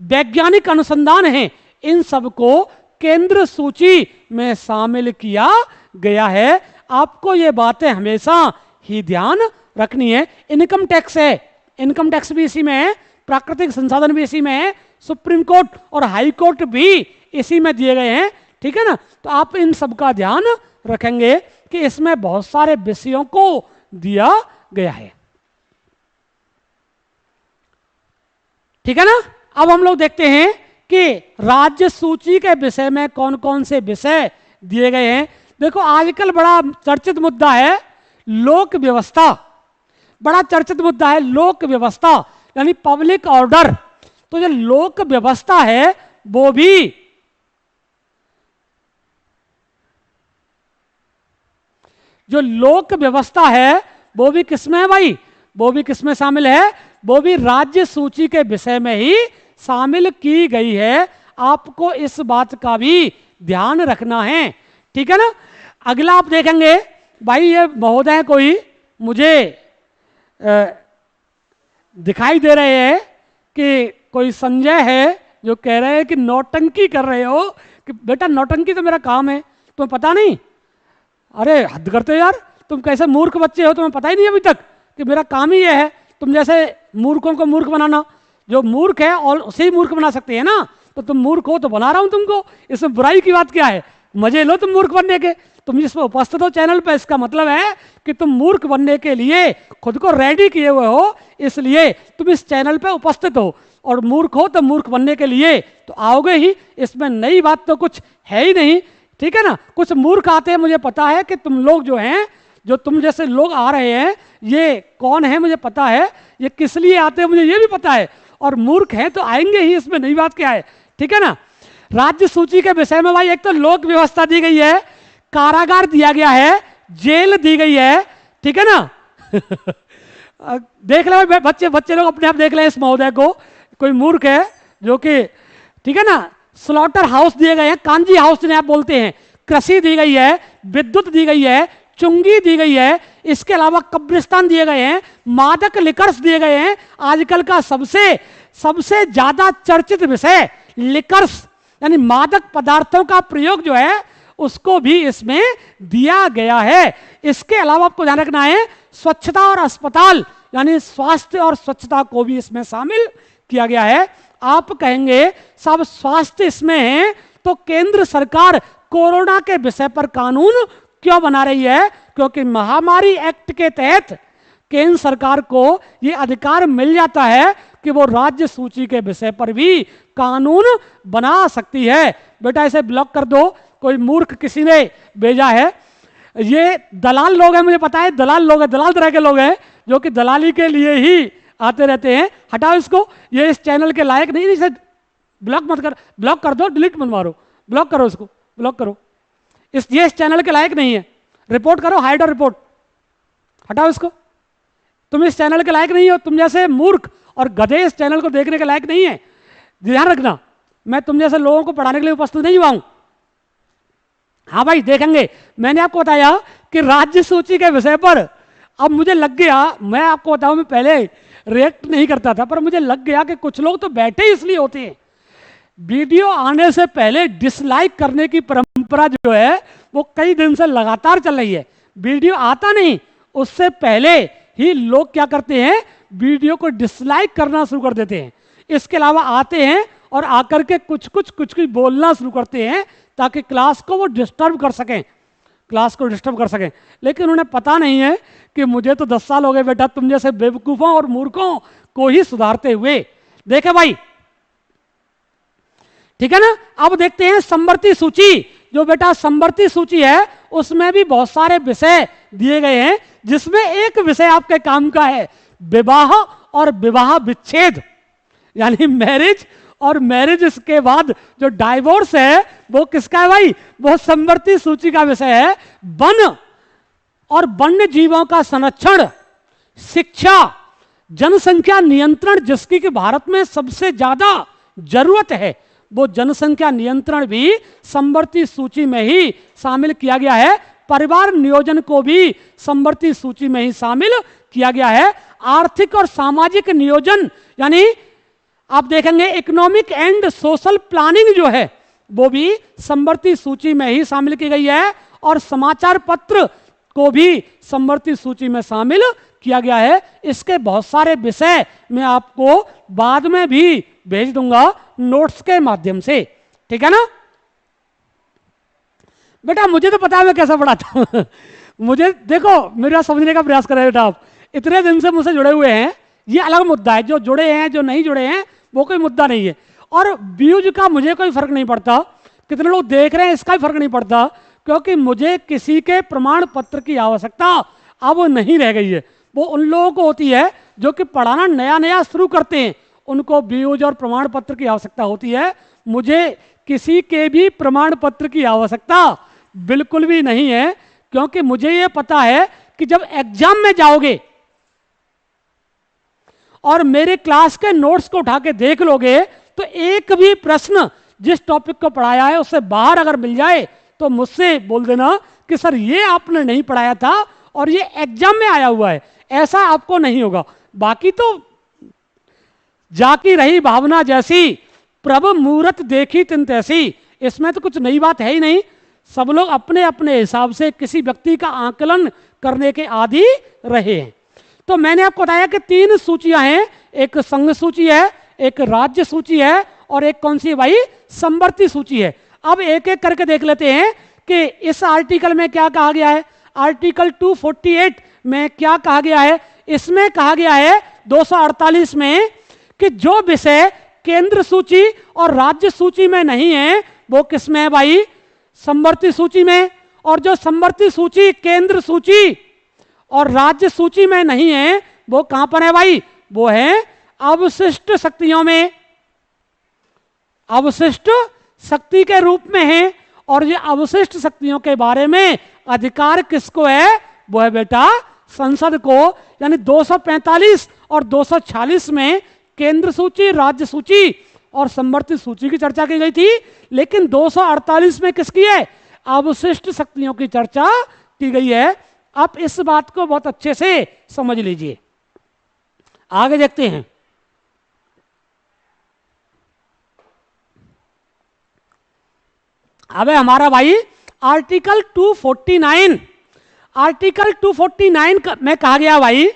A: वैज्ञानिक अनुसंधान है, इन सबको केंद्र सूची में शामिल किया गया है। आपको ये बातें हमेशा ही ध्यान रखनी है। इनकम टैक्स है, इनकम टैक्स भी इसी में है, प्राकृतिक संसाधन भी इसी में है, सुप्रीम कोर्ट और हाई कोर्ट भी इसी में दिए गए हैं, ठीक है ना। तो आप इन सब का ध्यान रखेंगे कि इसमें बहुत सारे विषयों को दिया गया है, ठीक है ना। अब हम लोग देखते हैं कि राज्य सूची के विषय में कौन कौन से विषय दिए गए हैं। देखो, आजकल बड़ा चर्चित मुद्दा है लोक व्यवस्था, बड़ा चर्चित मुद्दा है लोक व्यवस्था, यानी पब्लिक ऑर्डर। तो जो लोक व्यवस्था है वो भी किसमें है भाई, वो भी किसमें शामिल है, वो भी राज्य सूची के विषय में ही शामिल की गई है। आपको इस बात का भी ध्यान रखना है, ठीक है ना। अगला आप देखेंगे भाई, ये महोदय कोई मुझे दिखाई दे रहे हैं कि कोई संजय है जो कह रहे हैं कि नौटंकी कर रहे हो, कि बेटा नौटंकी तो मेरा काम है, तुम्हें पता नहीं। अरे हद करते हो यार, तुम कैसे मूर्ख बच्चे हो, तुम्हें पता ही नहीं अभी तक कि मेरा काम ही यह है तुम जैसे मूर्खों को मूर्ख बनाना। जो मूर्ख है और उसे ही मूर्ख बना सकते हैं ना, तो तुम मूर्ख हो तो बना रहा हूं तुमको, इसमें बुराई की बात क्या है, मजे लो तुम मूर्ख बनने के। तुम जिसमें उपस्थित हो चैनल पर, इसका मतलब है कि तुम मूर्ख बनने के लिए खुद को रेडी किए हुए हो, इसलिए तुम इस चैनल पर उपस्थित हो, और मूर्ख हो तो मूर्ख बनने के लिए तो आओगे ही, इसमें नई बात तो कुछ है ही नहीं, ठीक है ना। कुछ मूर्ख आते हैं, मुझे पता है कि तुम लोग जो हैं, जो तुम जैसे लोग आ रहे हैं, ये कौन है मुझे पता है, ये किस लिए आते हैं मुझे ये भी पता है, और मूर्ख हैं तो आएंगे ही, इसमें नई बात क्या है, ठीक है ना। राज्य सूची के विषय में भाई एक तो लोक व्यवस्था दी गई है, कारागार दिया गया है, जेल दी गई है, ठीक है ना। देख लो बच्चे लोग अपने आप देख लें इस महोदय को, कोई मूर्ख है जो कि, ठीक है ना। स्लॉटर हाउस दिए गए हैं, कांजी हाउस जिन्हें आप बोलते हैं, कृषि दी गई है, विद्युत दी गई है, चुंगी दी गई है, इसके अलावा कब्रिस्तान दिए गए हैं, मादक लिकर्स दिए गए हैं। आजकल का सबसे ज्यादा चर्चित विषय लिकर्स यानी मादक पदार्थों का प्रयोग जो है उसको भी इसमें दिया गया है। इसके अलावा आपको ध्यान रखना है स्वच्छता और अस्पताल यानी स्वास्थ्य और स्वच्छता को भी इसमें शामिल किया गया है। आप कहेंगे सब स्वास्थ्य इसमें है तो केंद्र सरकार कोरोना के विषय पर कानून क्यों बना रही है? क्योंकि महामारी एक्ट के तहत केंद्र सरकार को यह अधिकार मिल जाता है कि वो राज्य सूची के विषय पर भी कानून बना सकती है। बेटा इसे ब्लॉक कर दो, कोई मूर्ख किसी ने भेजा है। ये दलाल लोग हैं, मुझे पता है दलाल लोग हैं, दलाल तरह के लोग हैं जो कि दलाली के लिए ही आते रहते हैं। हटाओ इसको, ये इस चैनल के लायक नहीं। इसे ब्लॉक मत कर, ब्लॉक कर दो, डिलीट मत मारो, ब्लॉक करो इसको, ब्लॉक करो। ये इस चैनल के लायक नहीं है, रिपोर्ट करो, हाइड और रिपोर्ट, हटाओ इसको। तुम इस चैनल के लायक नहीं हो, तुम जैसे मूर्ख और गधे इस चैनल को देखने के लायक नहीं है। ध्यान रखना, मैं तुम जैसे लोगों को पढ़ाने के लिए उपस्थित नहीं हुआ हूं। हाँ भाई देखेंगे, मैंने आपको बताया कि राज्य सूची के विषय पर अब मुझे लग गया, मैं आपको बताऊं मैं पहले रिएक्ट नहीं करता था, पर मुझे लग गया कि कुछ लोग तो बैठे इसलिए होते हैं। वीडियो आने से पहले डिसलाइक करने की परंपरा जो है वो कई दिन से लगातार चल रही है। वीडियो आता नहीं उससे पहले ही लोग क्या करते हैं, वीडियो को डिसलाइक करना शुरू कर देते हैं। इसके अलावा आते हैं और आकर के कुछ बोलना शुरू करते हैं ताकि क्लास को वो डिस्टर्ब कर सकें, क्लास को डिस्टर्ब कर सकें। लेकिन उन्हें पता नहीं है कि मुझे तो 10 साल हो गए बेटा तुम जैसे बेवकूफों और मूर्खों को ही सुधारते हुए। देखे भाई, ठीक है ना। अब देखते हैं संवर्ती सूची। जो बेटा संवर्ती सूची है उसमें भी बहुत सारे विषय दिए गए हैं, जिसमें एक विषय आपके काम का है विवाह और विवाह विच्छेद यानी मैरिज, और मैरिज के बाद जो डाइवोर्स है वो किसका है भाई? वो संवर्ती सूची का विषय है। वन और वन्य जीवों का संरक्षण, शिक्षा, जनसंख्या नियंत्रण जिसकी कि भारत में सबसे ज्यादा जरूरत है, वो जनसंख्या नियंत्रण भी संवर्ती सूची में ही शामिल किया गया है। परिवार नियोजन को भी संवर्ती सूची में ही शामिल किया गया है। आर्थिक और सामाजिक नियोजन यानी आप देखेंगे इकोनॉमिक एंड सोशल प्लानिंग जो है वो भी संवर्ती सूची में ही शामिल की गई है। और समाचार पत्र को भी संवर्ती सूची में शामिल किया गया है। इसके बहुत सारे विषय मैं आपको बाद में भी भेज दूंगा नोट्स के माध्यम से, ठीक है ना। बेटा मुझे तो पता है मैं कैसा पढ़ाता हूं मुझे देखो, मेरा समझने का प्रयास करें बेटा। आप इतने दिन से मुझसे जुड़े हुए हैं, ये अलग मुद्दा है। जो जुड़े हैं जो नहीं जुड़े हैं वो कोई मुद्दा नहीं है। और व्यूज का मुझे कोई फर्क नहीं पड़ता, कितने लोग देख रहे हैं इसका भी फर्क नहीं पड़ता, क्योंकि मुझे किसी के प्रमाण पत्र की आवश्यकता अब नहीं रह गई है। वो उन लोगों को होती है जो कि पढ़ाना नया नया शुरू करते हैं, उनको व्यूज और प्रमाण पत्र की आवश्यकता होती है। मुझे किसी के भी प्रमाण पत्र की आवश्यकता बिल्कुल भी नहीं है, क्योंकि मुझे ये पता है कि जब एग्जाम में जाओगे और मेरे क्लास के नोट्स को उठा के देख लोगे तो एक भी प्रश्न जिस टॉपिक को पढ़ाया है उससे बाहर अगर मिल जाए तो मुझसे बोल देना कि सर ये आपने नहीं पढ़ाया था और ये एग्जाम में आया हुआ है। ऐसा आपको नहीं होगा। बाकी तो जाकी रही भावना जैसी, प्रभु मूरत देखी तिन तैसी, इसमें तो कुछ नई बात है ही नहीं। सब लोग अपने अपने हिसाब से किसी व्यक्ति का आकलन करने के आदी रहे हैं। तो मैंने आपको बताया कि 3 सूचियां हैं, एक संघ सूची है, एक राज्य सूची है और एक कौन सी है भाई? संवर्ती सूची है। अब एक एक करके देख लेते हैं कि इस आर्टिकल में क्या कहा गया है। आर्टिकल 248 में क्या कहा गया है? इसमें कहा गया है 248 में कि जो विषय केंद्र सूची और राज्य सूची में नहीं है वो किस में है भाई? संवर्ती सूची में। और जो संवर्ती सूची केंद्र सूची और राज्य सूची में नहीं है वो कहां पर है भाई? वो है अवशिष्ट शक्तियों में, अवशिष्ट शक्ति के रूप में है। और ये अवशिष्ट शक्तियों के बारे में अधिकार किसको है? वो है बेटा संसद को। यानी 245 और 246 में केंद्र सूची, राज्य सूची और संवर्ती सूची की चर्चा की गई थी, लेकिन 248 में किसकी है? अवशिष्ट शक्तियों की चर्चा की गई है। आप इस बात को बहुत अच्छे से समझ लीजिए। आगे देखते हैं। अब है हमारा भाई आर्टिकल 249। आर्टिकल 249 में कहा गया भाई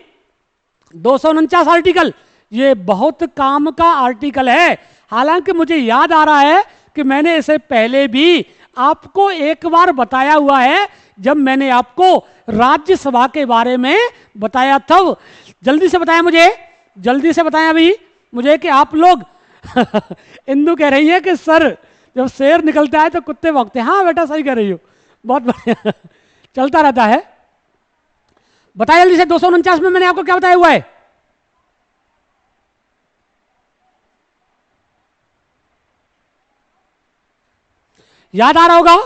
A: 249 आर्टिकल, ये बहुत काम का आर्टिकल है। हालांकि मुझे याद आ रहा है कि मैंने इसे पहले भी आपको एक बार बताया हुआ है, जब मैंने आपको राज्यसभा के बारे में बताया था। जल्दी से बताया मुझे, जल्दी से बताया अभी मुझे कि आप लोग इंदु कह रही है कि सर जब शेर निकलता है तो कुत्ते भौंकते हैं। हाँ बेटा सही कह रही हो, बहुत बढ़िया चलता रहता है। बताया जल्दी से 249 में मैंने आपको क्या बताया हुआ है? याद आ रहा होगा,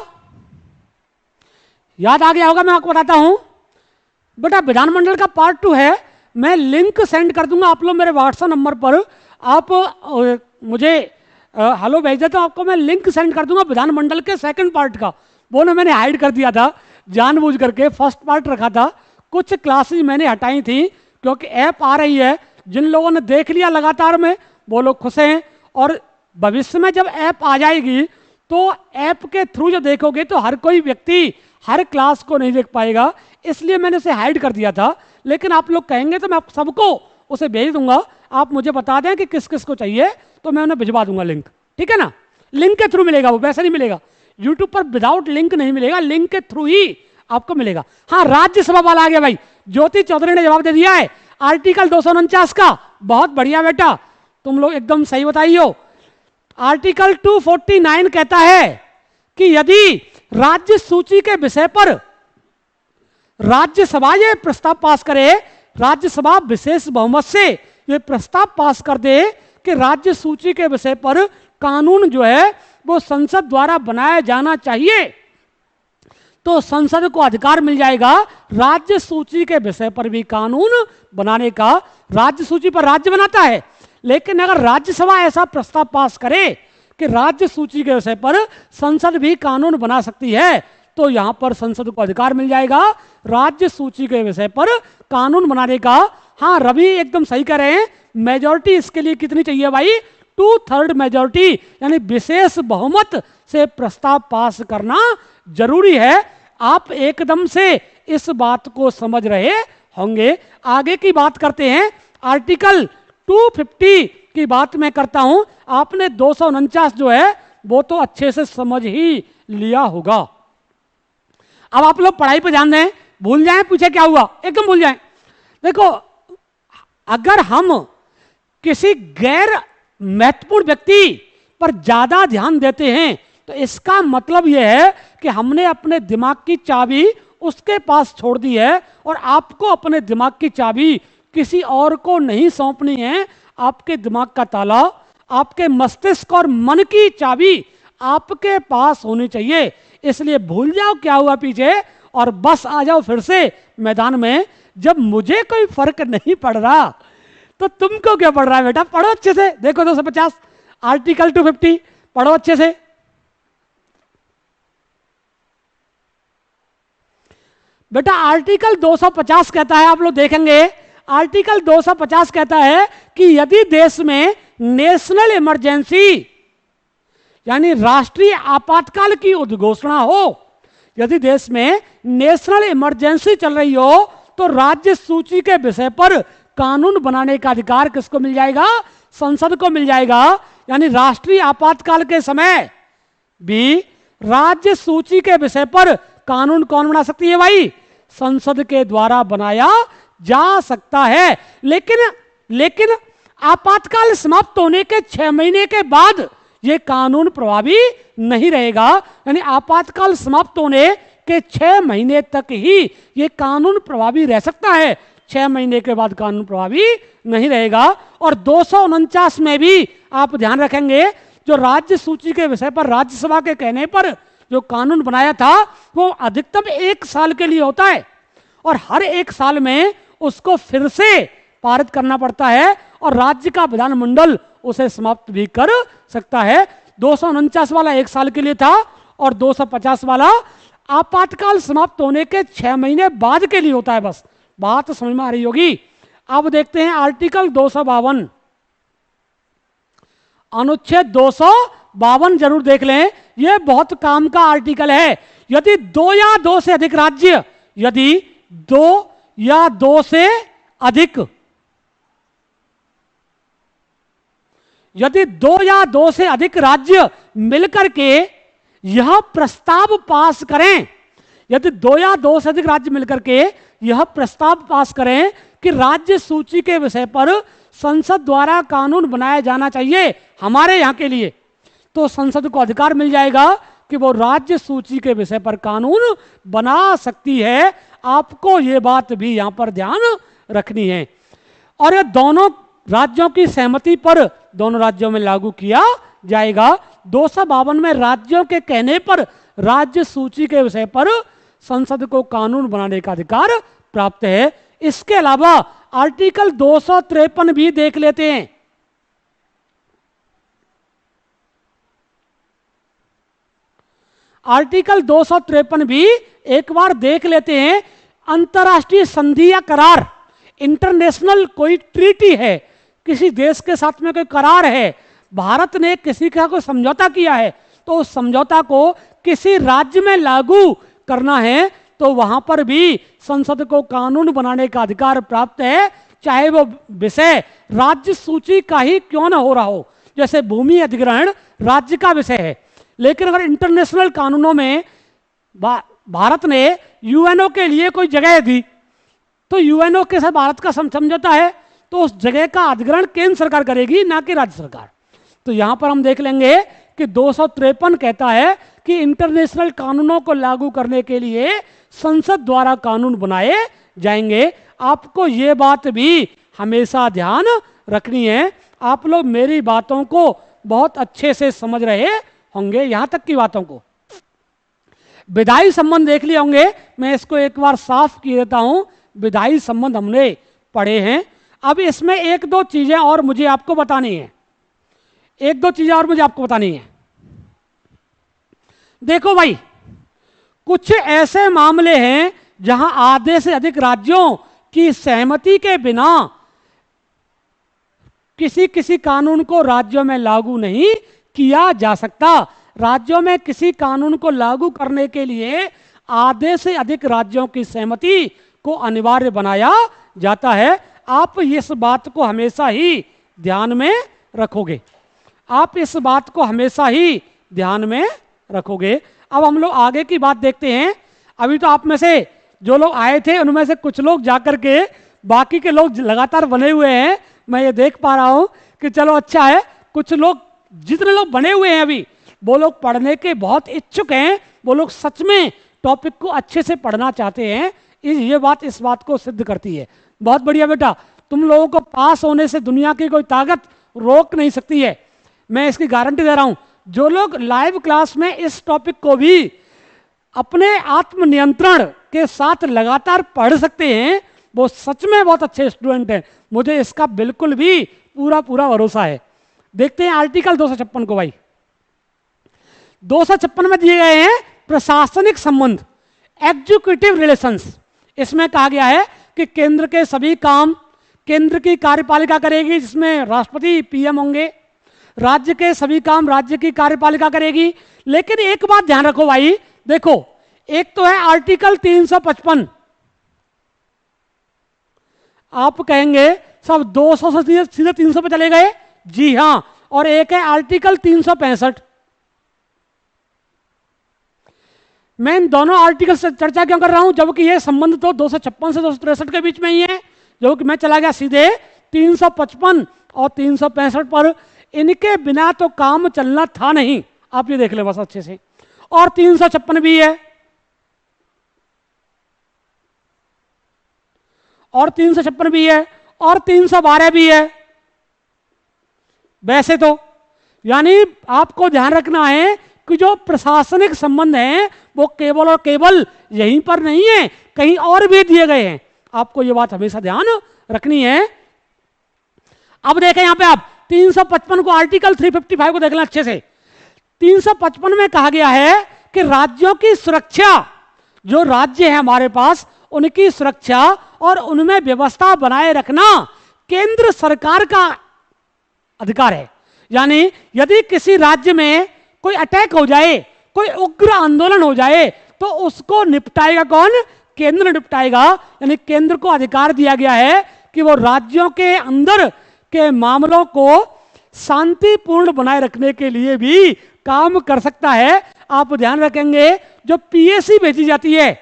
A: याद आ गया होगा। मैं आपको बताता हूं बेटा, विधानमंडल का पार्ट 2 है। मैं लिंक सेंड कर दूंगा आप लोग मेरे व्हाट्सएप नंबर पर। आप मुझे हेलो भेज देते हो, आपको मैं लिंक सेंड कर दूंगा विधानमंडल के सेकंड पार्ट का। वो ना मैंने हाइड कर दिया था जानबूझ करके, फर्स्ट पार्ट रखा था। कुछ क्लासेस मैंने हटाई थी क्योंकि ऐप आ रही है। जिन लोगों ने देख लिया लगातार में वो लोग खुश हैं, और भविष्य में जब ऐप आ जाएगी तो ऐप के थ्रू जो देखोगे तो हर कोई व्यक्ति हर क्लास को नहीं देख पाएगा, इसलिए मैंने उसे हाइड कर दिया था। लेकिन आप लोग कहेंगे तो मैं आप सबको उसे भेज दूंगा। आप मुझे बता दें कि किस किस को चाहिए तो मैं उन्हें भिजवा दूंगा लिंक, ठीक है ना। लिंक के थ्रू मिलेगा, वो वैसे नहीं मिलेगा यूट्यूब पर, विदाउट लिंक नहीं मिलेगा, लिंक के थ्रू ही आपको मिलेगा। हाँ राज्यसभा वाला आ गया भाई, ज्योति चौधरी ने जवाब दे दिया है आर्टिकल 249 का। बहुत बढ़िया बेटा, तुम लोग एकदम सही बताई हो। आर्टिकल 249 कहता है कि यदि राज्य सूची के विषय पर राज्यसभा ये प्रस्ताव पास करे, राज्यसभा विशेष बहुमत से ये प्रस्ताव पास कर दे कि राज्य सूची के विषय पर कानून जो है वो संसद द्वारा बनाया जाना चाहिए, तो संसद को अधिकार मिल जाएगा राज्य सूची के विषय पर भी कानून बनाने का। राज्य सूची पर राज्य बनाता है, लेकिन अगर राज्यसभा ऐसा प्रस्ताव पास करे कि राज्य सूची के विषय पर संसद भी कानून बना सकती है, तो यहां पर संसद को अधिकार मिल जाएगा राज्य सूची के विषय पर कानून बनाने का। हाँ रवि एकदम सही कह रहे हैं, मेजॉरिटी इसके लिए कितनी चाहिए भाई? 2/3 मेजॉरिटी, यानी विशेष बहुमत से प्रस्ताव पास करना जरूरी है। आप एकदम से इस बात को समझ रहे होंगे। आगे की बात करते हैं, आर्टिकल 250 की बात मैं करता हूं। आपने 249 जो है वो तो अच्छे से समझ ही लिया होगा। अब आप लोग पढ़ाई पर ध्यान दें, भूल जाएं पीछे क्या हुआ, एकदम भूल जाएं। देखो अगर हम किसी गैर महत्वपूर्ण व्यक्ति पर ज्यादा ध्यान देते हैं तो इसका मतलब यह है कि हमने अपने दिमाग की चाबी उसके पास छोड़ दी है, और आपको अपने दिमाग की चाबी किसी और को नहीं सौंपनी है। आपके दिमाग का ताला, आपके मस्तिष्क और मन की चाबी आपके पास होनी चाहिए। इसलिए भूल जाओ क्या हुआ पीछे और बस आ जाओ फिर से मैदान में। जब मुझे कोई फर्क नहीं पड़ रहा तो तुमको क्या पड़ रहा है बेटा? पढ़ो अच्छे से। देखो 250 आर्टिकल 250 पढ़ो अच्छे से। बेटा आर्टिकल 250 कहता है, आप लोग देखेंगे आर्टिकल 250 कहता है कि यदि देश में नेशनल इमरजेंसी यानी राष्ट्रीय आपातकाल की उद्घोषणा हो, यदि देश में नेशनल इमरजेंसी चल रही हो तो राज्य सूची के विषय पर कानून बनाने का अधिकार किसको मिल जाएगा? संसद को मिल जाएगा। यानी राष्ट्रीय आपातकाल के समय भी राज्य सूची के विषय पर कानून कौन बना सकती है भाई? संसद के द्वारा बनाया जा सकता है। लेकिन आपातकाल समाप्त होने के 6 महीने के बाद यह कानून प्रभावी नहीं रहेगा। यानी आपातकाल समाप्त होने के 6 महीने तक ही यह कानून प्रभावी रह सकता है, 6 महीने के बाद कानून प्रभावी नहीं रहेगा। और 249 में भी आप ध्यान रखेंगे, जो राज्य सूची के विषय पर राज्यसभा के कहने पर जो कानून बनाया था वो अधिकतम 1 साल के लिए होता है, और हर 1 साल में उसको फिर से पारित करना पड़ता है, और राज्य का विधानमंडल उसे समाप्त भी कर सकता है। 249 वाला 1 साल के लिए था और 250 वाला आपातकाल समाप्त होने के 6 महीने बाद के लिए होता है। बस बात तो समझ में आ रही होगी। अब देखते हैं आर्टिकल 252, अनुच्छेद 252 जरूर देख लें, यह बहुत काम का आर्टिकल है। यदि 2 या 2 से अधिक राज्य, यदि 2 या 2 से अधिक, यदि 2 या 2 से अधिक राज्य मिलकर के यह प्रस्ताव पास करें, यदि 2 या 2 से अधिक राज्य मिलकर के यह प्रस्ताव पास करें कि राज्य सूची के विषय पर संसद द्वारा कानून बनाया जाना चाहिए हमारे यहां के लिए, तो संसद को अधिकार मिल जाएगा कि वो राज्य सूची के विषय पर कानून बना सकती है। आपको ये बात भी यहां पर ध्यान रखनी है। और ये दोनों राज्यों की सहमति पर दोनों राज्यों में लागू किया जाएगा। 252 में राज्यों के कहने पर राज्य सूची के विषय पर संसद को कानून बनाने का अधिकार प्राप्त है। इसके अलावा आर्टिकल 253 भी देख लेते हैं। आर्टिकल 253 भी एक बार देख लेते हैं। अंतर्राष्ट्रीय संधि या करार, इंटरनेशनल कोई ट्रीटी है, किसी देश के साथ में कोई करार है, भारत ने किसी का कोई समझौता किया है, तो उस समझौता को किसी राज्य में लागू करना है तो वहां पर भी संसद को कानून बनाने का अधिकार प्राप्त है, चाहे वो विषय राज्य सूची का ही क्यों ना हो रहा हो। जैसे भूमि अधिग्रहण राज्य का विषय है, लेकिन अगर इंटरनेशनल कानूनों में भारत ने यूएनओ के लिए कोई जगह दी, तो यूएनओ के साथ भारत का समझौता है, तो उस जगह का अधिग्रहण केंद्र सरकार करेगी, ना कि राज्य सरकार। तो यहां पर हम देख लेंगे कि 253 कहता है कि इंटरनेशनल कानूनों को लागू करने के लिए संसद द्वारा कानून बनाए जाएंगे। आपको ये बात भी हमेशा ध्यान रखनी है। आप लोग मेरी बातों को बहुत अच्छे से समझ रहे होंगे, यहां तक की बातों को। विधायी संबंध देख लिए होंगे, मैं इसको एक बार साफ किए देता हूं। विधायी संबंध हमने पढ़े हैं। अब इसमें एक दो चीजें और मुझे आपको बतानी है, एक दो चीजें और मुझे आपको बतानी है। देखो भाई, कुछ ऐसे मामले हैं जहां आधे से अधिक राज्यों की सहमति के बिना किसी किसी कानून को राज्यों में लागू नहीं किया जा सकता। राज्यों में किसी कानून को लागू करने के लिए आधे से अधिक राज्यों की सहमति को अनिवार्य बनाया जाता है। आप इस बात को हमेशा ही ध्यान में रखोगे, आप इस बात को हमेशा ही ध्यान में रखोगे। अब हम लोग आगे की बात देखते हैं। अभी तो आप में से जो लोग आए थे उनमें से कुछ लोग जाकर के, बाकी के लोग लगातार बने हुए हैं, मैं ये देख पा रहा हूं कि चलो अच्छा है। कुछ लोग, जितने लोग बने हुए हैं अभी, वो लोग पढ़ने के बहुत इच्छुक हैं, वो लोग सच में टॉपिक को अच्छे से पढ़ना चाहते हैं। ये बात इस बात को सिद्ध करती है। बहुत बढ़िया बेटा, तुम लोगों को पास होने से दुनिया की कोई ताकत रोक नहीं सकती है, मैं इसकी गारंटी दे रहा हूं। जो लोग लाइव क्लास में इस टॉपिक को भी अपने आत्मनियंत्रण के साथ लगातार पढ़ सकते हैं, वो सच में बहुत अच्छे स्टूडेंट हैं। मुझे इसका बिल्कुल भी पूरा पूरा भरोसा है। देखते हैं आर्टिकल 256 को। भाई 256 में दिए गए हैं प्रशासनिक संबंध, एग्जीक्यूटिव रिलेशंस। इसमें कहा गया है कि केंद्र के सभी काम केंद्र की कार्यपालिका करेगी, जिसमें राष्ट्रपति पीएम होंगे। राज्य के सभी काम राज्य की कार्यपालिका करेगी। लेकिन एक बात ध्यान रखो भाई, देखो, एक तो है आर्टिकल 355। आप कहेंगे सब 200 से सीधे 300 पे चले गए, जी हां। और एक है आर्टिकल 365। मैं इन दोनों आर्टिकल से चर्चा क्यों कर रहा हूं, जबकि यह संबंध तो 256 से 263 के बीच में ही है, जो कि मैं चला गया सीधे 355 और 365 पर। इनके बिना तो काम चलना था नहीं, आप ये देख ले बस अच्छे से। और 356 भी है, और 356 भी है, और 312 भी है। वैसे तो यानी आपको ध्यान रखना है कि जो प्रशासनिक संबंध हैं वो केवल और केवल यहीं पर नहीं है, कहीं और भी दिए गए हैं। आपको ये बात हमेशा ध्यान रखनी है। अब देखें यहां पे आप 355 को, आर्टिकल 355 को देख लें अच्छे से। 355 में कहा गया है कि राज्यों की सुरक्षा जो राज्य है हमारे पास, उनकी सुरक्षा और उनमें व्यवस्था बनाए रखना केंद्र सरकार का अधिकार है। यानी यदि किसी राज्य में कोई अटैक हो जाए, कोई उग्र आंदोलन हो जाए, तो उसको निपटाएगा कौन? केंद्र निपटाएगा। यानी केंद्र को अधिकार दिया गया है कि वो राज्यों के अंदर के मामलों को शांतिपूर्ण बनाए रखने के लिए भी काम कर सकता है। आप ध्यान रखेंगे, जो पीएसी भेजी जाती है,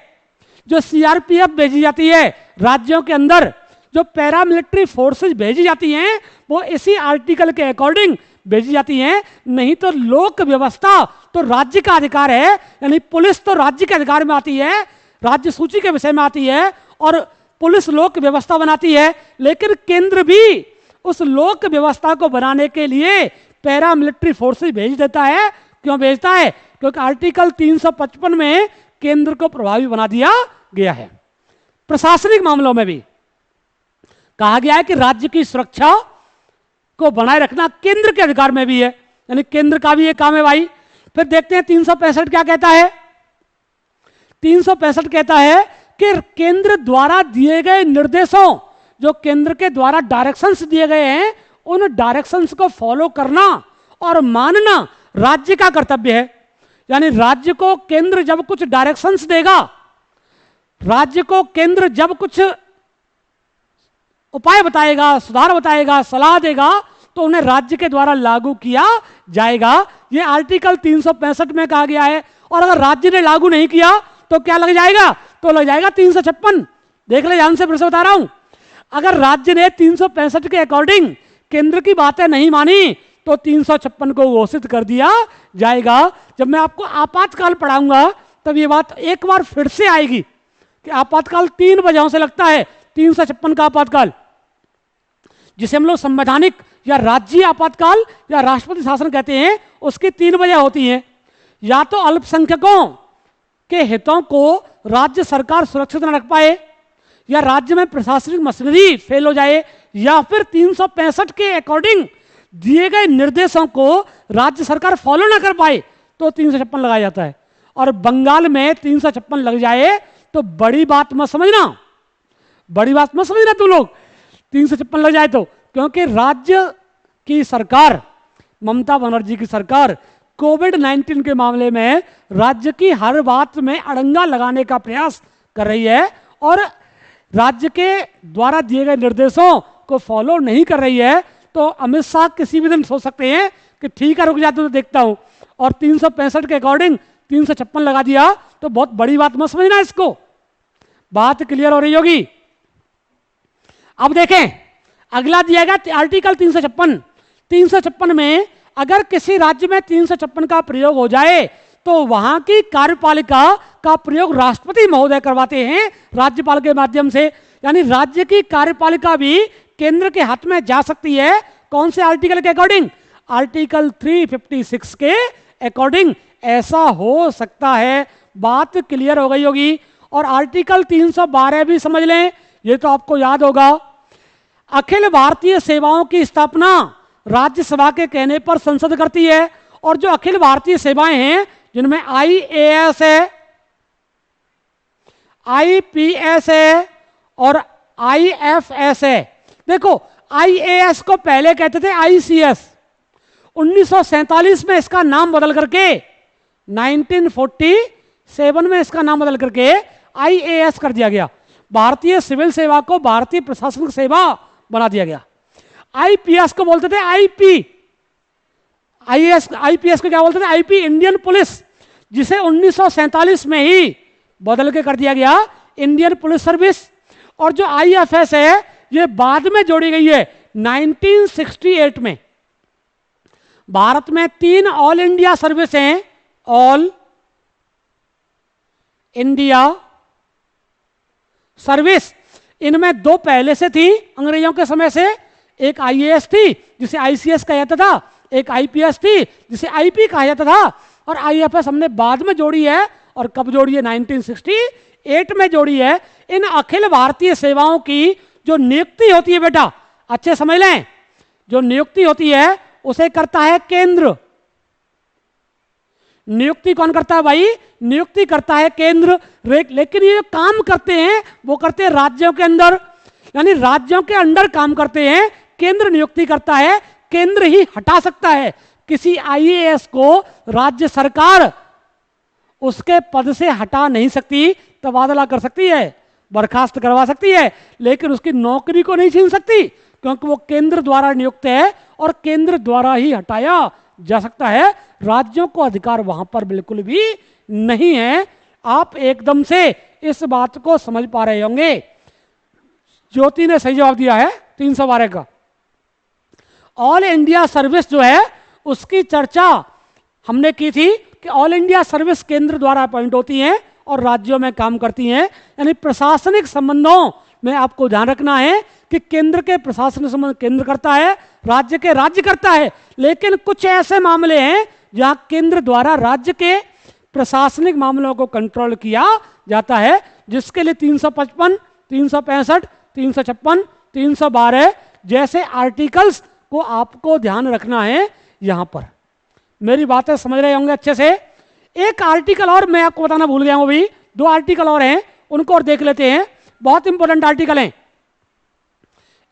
A: जो सीआरपीएफ भेजी जाती है राज्यों के अंदर, जो पैरामिलिट्री फोर्सेस भेजी जाती हैं, वो इसी आर्टिकल के अकॉर्डिंग भेजी जाती हैं। नहीं तो लोक व्यवस्था तो राज्य का अधिकार है, यानी पुलिस तो राज्य के अधिकार में आती है, राज्य सूची के विषय में आती है और पुलिस लोक व्यवस्था बनाती है। लेकिन केंद्र भी उस लोक व्यवस्था को बनाने के लिए पैरामिलिट्री फोर्सेस भेज देता है। क्यों भेजता है? क्योंकि आर्टिकल 355 में केंद्र को प्रभावी बना दिया गया है। प्रशासनिक मामलों में भी कहा गया है कि राज्य की सुरक्षा को बनाए रखना केंद्र के अधिकार में भी है, यानी केंद्र का भी ये काम है भाई। फिर देखते हैं 365 क्या कहता है। 365 कहता है कि केंद्र द्वारा दिए गए निर्देशों, जो केंद्र के द्वारा डायरेक्शंस दिए गए हैं, उन डायरेक्शंस को फॉलो करना और मानना राज्य का कर्तव्य है। यानी राज्य को केंद्र जब कुछ डायरेक्शंस देगा, राज्य को केंद्र जब कुछ उपाय बताएगा, सुधार बताएगा, सलाह देगा, तो उन्हें राज्य के द्वारा लागू किया जाएगा। यह आर्टिकल 365 में कहा गया है। और अगर राज्य ने लागू नहीं किया तो क्या लग जाएगा? तो लग जाएगा 356। देख ले ध्यान से, फिर से बता रहा हूं। अगर राज्य ने 365 के अकॉर्डिंग केंद्र की बातें नहीं मानी तो 356 को घोषित कर दिया जाएगा। जब मैं आपको आपातकाल पढ़ाऊंगा तब ये बात एक बार फिर से आएगी कि आपातकाल 3 वजहों से लगता है। 356 का आपातकाल, जिसे हम लोग संवैधानिक या राज्य आपातकाल या राष्ट्रपति शासन कहते हैं, उसकी 3 वजह होती हैं। या तो अल्पसंख्यकों के हितों को राज्य सरकार सुरक्षित न रख पाए, या राज्य में प्रशासनिक मशीनरी फेल हो जाए, या फिर 365 के अकॉर्डिंग दिए गए निर्देशों को राज्य सरकार फॉलो ना कर पाए, तो 356 लगाया जाता है। और बंगाल में 356 लग जाए तो बड़ी बात मत समझना, बड़ी बात मत समझना तुम लोग, 356 लग जाए तो। क्योंकि राज्य की सरकार, ममता बनर्जी की सरकार, कोविड-19 के मामले में राज्य की हर बात में अड़ंगा लगाने का प्रयास कर रही है और राज्य के द्वारा दिए गए निर्देशों को फॉलो नहीं कर रही है। तो अमित शाह किसी भी दिन सोच सकते हैं कि ठीक है रुक जाते तो देखता हूं, और 365 के अकॉर्डिंग 356 लगा दिया, तो बहुत बड़ी बात मत समझना इसको। बात क्लियर हो रही होगी। अब देखें, अगला दिया गया आर्टिकल 356। 356 में अगर किसी राज्य में 356 का प्रयोग हो जाए तो वहां की कार्यपालिका का प्रयोग राष्ट्रपति महोदय करवाते हैं राज्यपाल के माध्यम से। यानी राज्य की कार्यपालिका भी केंद्र के हाथ में जा सकती है। कौन से आर्टिकल के अकॉर्डिंग? आर्टिकल 356 के अकॉर्डिंग ऐसा हो सकता है। बात क्लियर हो गई होगी। और आर्टिकल 312 भी समझ लें, ये तो आपको याद होगा। अखिल भारतीय सेवाओं की स्थापना राज्यसभा के कहने पर संसद करती है। और जो अखिल भारतीय सेवाएं हैं, जिनमें आईएएस है, आईपीएस है और आईएफएस है। देखो, आईएएस को पहले कहते थे आईसीएस, 1947 में इसका नाम बदल करके, 1947 में इसका नाम बदल करके आईएएस कर दिया गया। भारतीय सिविल सेवा को भारतीय प्रशासनिक सेवा बना दिया गया। आईपीएस को बोलते थे आईपी, आईपीएस को क्या बोलते थे? आईपी, इंडियन पुलिस, जिसे 1947 में ही बदल के कर दिया गया इंडियन पुलिस सर्विस। और जो आईएफएस है, ये बाद में जोड़ी गई है 1968 में। भारत में 3 ऑल इंडिया सर्विस हैं, ऑल इंडिया सर्विस। इनमें 2 पहले से थी अंग्रेजों के समय से, एक आईएएस थी जिसे आईसीएस कहा जाता था, एक आईपीएस थी जिसे आईपी कहा जाता था, और आईएफएस हमने बाद में जोड़ी है। और कब जोड़ी है? 1968 में जोड़ी है। इन अखिल भारतीय सेवाओं की जो नियुक्ति होती है, बेटा अच्छे समझ लें, जो नियुक्ति होती है उसे करता है केंद्र। नियुक्ति कौन करता है भाई? नियुक्ति करता है केंद्र। लेकिन ये जो काम करते हैं वो करते हैं राज्यों के अंदर, यानी राज्यों के अंडर काम करते हैं। केंद्र नियुक्ति करता है, केंद्र ही हटा सकता है। किसी आईएएस को राज्य सरकार उसके पद से हटा नहीं सकती, तबादला कर सकती है, बर्खास्त करवा सकती है, लेकिन उसकी नौकरी को नहीं छीन सकती, क्योंकि वो केंद्र द्वारा नियुक्त है और केंद्र द्वारा ही हटाया जा सकता है। राज्यों को अधिकार वहां पर बिल्कुल भी नहीं है। आप एकदम से इस बात को समझ पा रहे होंगे। ज्योति ने सही जवाब दिया है 312 का। ऑल इंडिया सर्विस जो है उसकी चर्चा हमने की थी कि ऑल इंडिया सर्विस केंद्र द्वारा अपॉइंट होती हैं और राज्यों में काम करती हैं। यानी प्रशासनिक संबंधों में आपको ध्यान रखना है कि केंद्र के प्रशासनिक संबंध केंद्र करता है, राज्य के राज्य करता है। लेकिन कुछ ऐसे मामले हैं जहां केंद्र द्वारा राज्य के प्रशासनिक मामलों को कंट्रोल किया जाता है, जिसके लिए 355, 365, 356, 312 जैसे आर्टिकल्स को आपको ध्यान रखना है। यहां पर मेरी बातें समझ रहे होंगे अच्छे से। एक आर्टिकल और मैं आपको बताना भूल गया हूं अभी, 2 आर्टिकल और हैं, उनको और देख लेते हैं। बहुत इंपॉर्टेंट आर्टिकल हैं।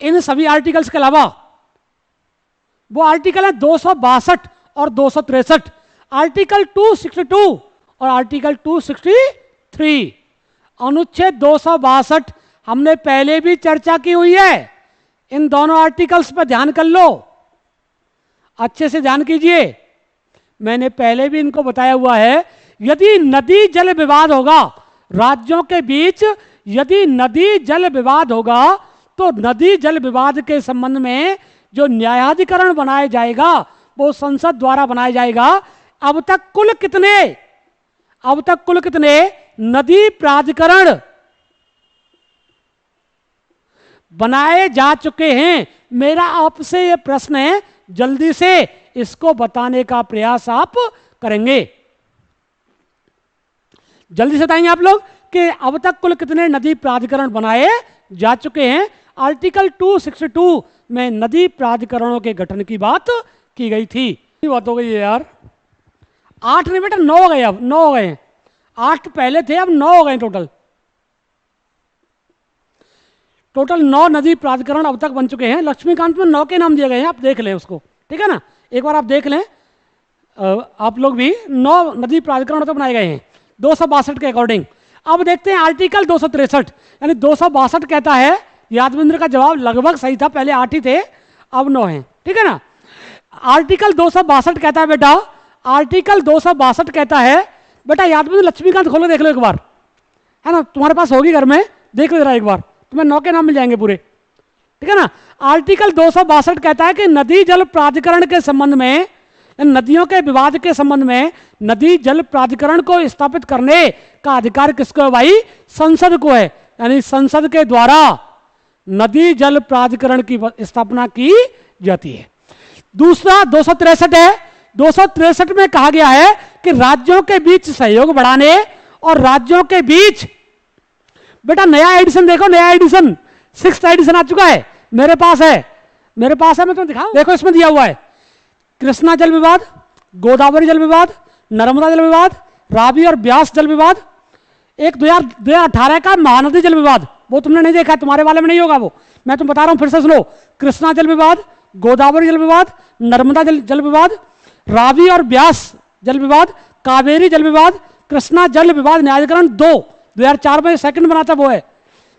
A: इन सभी आर्टिकल्स के अलावा वो आर्टिकल है 262 और 263, आर्टिकल 262 और आर्टिकल 263। अनुच्छेद 262 हमने पहले भी चर्चा की हुई है। इन दोनों आर्टिकल्स पर ध्यान कर लो, अच्छे से ध्यान कीजिए। मैंने पहले भी इनको बताया हुआ है। यदि नदी जल विवाद होगा राज्यों के बीच, यदि नदी जल विवाद होगा तो नदी जल विवाद के संबंध में जो न्यायाधिकरण बनाया जाएगा वो संसद द्वारा बनाया जाएगा। अब तक कुल कितने नदी प्राधिकरण बनाए जा चुके हैं? मेरा आपसे यह प्रश्न है, जल्दी से इसको बताने का प्रयास आप करेंगे। जल्दी से बताएंगे आप लोग कि अब तक कुल कितने नदी प्राधिकरण बनाए जा चुके हैं। आर्टिकल 262 में नदी प्राधिकरणों के गठन की बात की गई थी। बात हो गई है यार। 8 नहीं बेटा, 9 हो गए, अब 9 हो गए। 8 पहले थे, अब 9 हो गए टोटल 9 नदी प्राधिकरण अब तक बन चुके हैं। लक्ष्मीकांत में 9 के नाम दिए गए हैं, आप देख लें उसको, ठीक है ना, एक बार आप देख लें। आप लोग भी 9 नदी प्राधिकरण तो बनाए गए हैं 262 के अकॉर्डिंग। अब देखते हैं आर्टिकल 263, यानी 262 कहता है, यादविंद्र का जवाब लगभग सही था, पहले 8 ही थे अब 9 हैं, ठीक है ना। आर्टिकल 262 कहता है बेटा, आर्टिकल 262 कहता है बेटा, यादविंद्र लक्ष्मीकांत खोलो देख लो एक बार, है ना, तुम्हारे पास होगी घर में, देख लो जरा एक बार, तुम्हें 9 के नाम मिल जाएंगे पूरे, ठीक है ना। आर्टिकल 262 कहता है कि नदी जल प्राधिकरण के संबंध में, नदियों के विवाद के संबंध में नदी जल प्राधिकरण को स्थापित करने का अधिकार किसको है भाई? संसद को है। यानी संसद के द्वारा नदी जल प्राधिकरण की स्थापना की जाती है। दूसरा 263 है। 263 में कहा गया है कि राज्यों के बीच सहयोग बढ़ाने और राज्यों के बीच, बेटा नया एडिशन देखो, नया एडिशन 6th एडिशन आ चुका है, मेरे पास है, मैं तुम्हें दिखाऊं, देखो इसमें दिया हुआ है कृष्णा जल विवाद, गोदावरी जल विवाद, नर्मदा जल विवाद, रावी और ब्यास जल विवाद, एक 2018 का महानदी जल विवाद, वो तुमने नहीं देखा, तुम्हारे वाले में नहीं होगा वो, मैं तुम बता रहा हूं फिर से सुनो। कृष्णा जल विवाद, गोदावरी जल विवाद, नर्मदा जल विवाद, रावी और ब्यास जल विवाद, कावेरी जल विवाद, कृष्णा जल विवाद न्यायाधिकरण 2 2004 में सेकंड बना था वो है,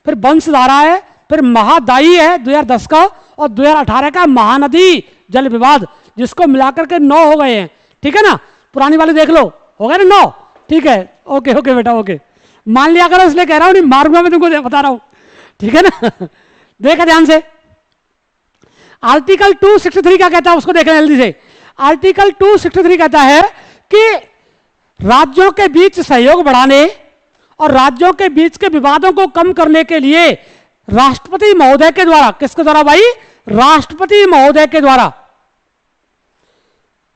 A: फिर वंशधारा है, फिर महादायी है 2010 का, और 2018 का महानदी जल विवाद, जिसको मिलाकर के 9 हो गए हैं, ठीक है ना। पुरानी वाले देख लो, हो गए ना 9, ठीक है, ओके ओके बेटा ओके, मान लिया करो, इसलिए कह रहा हूं, नहीं मारूंगा मैं तुमको, बता रहा हूं, ठीक है ना। देखा ध्यान से। आर्टिकल 263 क्या कहता है उसको देखना जल्दी से। आर्टिकल 263 कहता है कि राज्यों के बीच सहयोग बढ़ाने और राज्यों के बीच के विवादों को कम करने के लिए राष्ट्रपति महोदय के द्वारा, किसके द्वारा भाई? राष्ट्रपति महोदय के द्वारा,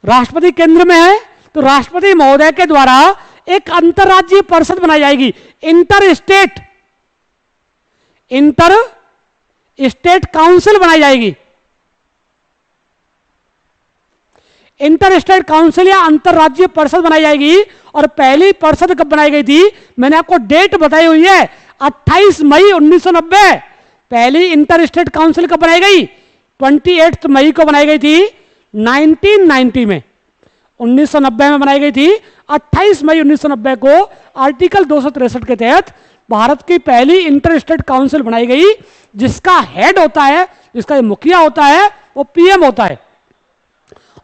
A: राष्ट्रपति केंद्र में है तो राष्ट्रपति महोदय के द्वारा एक अंतरराज्यीय परिषद बनाई जाएगी, इंटर स्टेट काउंसिल बनाई जाएगी। इंटर स्टेट काउंसिल या अंतरराज्यीय परिषद बनाई जाएगी। और पहली परिषद कब बनाई गई थी? मैंने आपको डेट बताई हुई है, 28 मई 1990। पहली इंटर स्टेट काउंसिल कब बनाई गई? 28 मई को बनाई गई थी 1990 में, 1990 में बनाई गई थी। 28 मई 1990 को आर्टिकल 263 के तहत भारत की पहली इंटर स्टेट काउंसिल बनाई गई, जिसका हेड होता है, जिसका मुखिया होता है, वो पीएम होता है,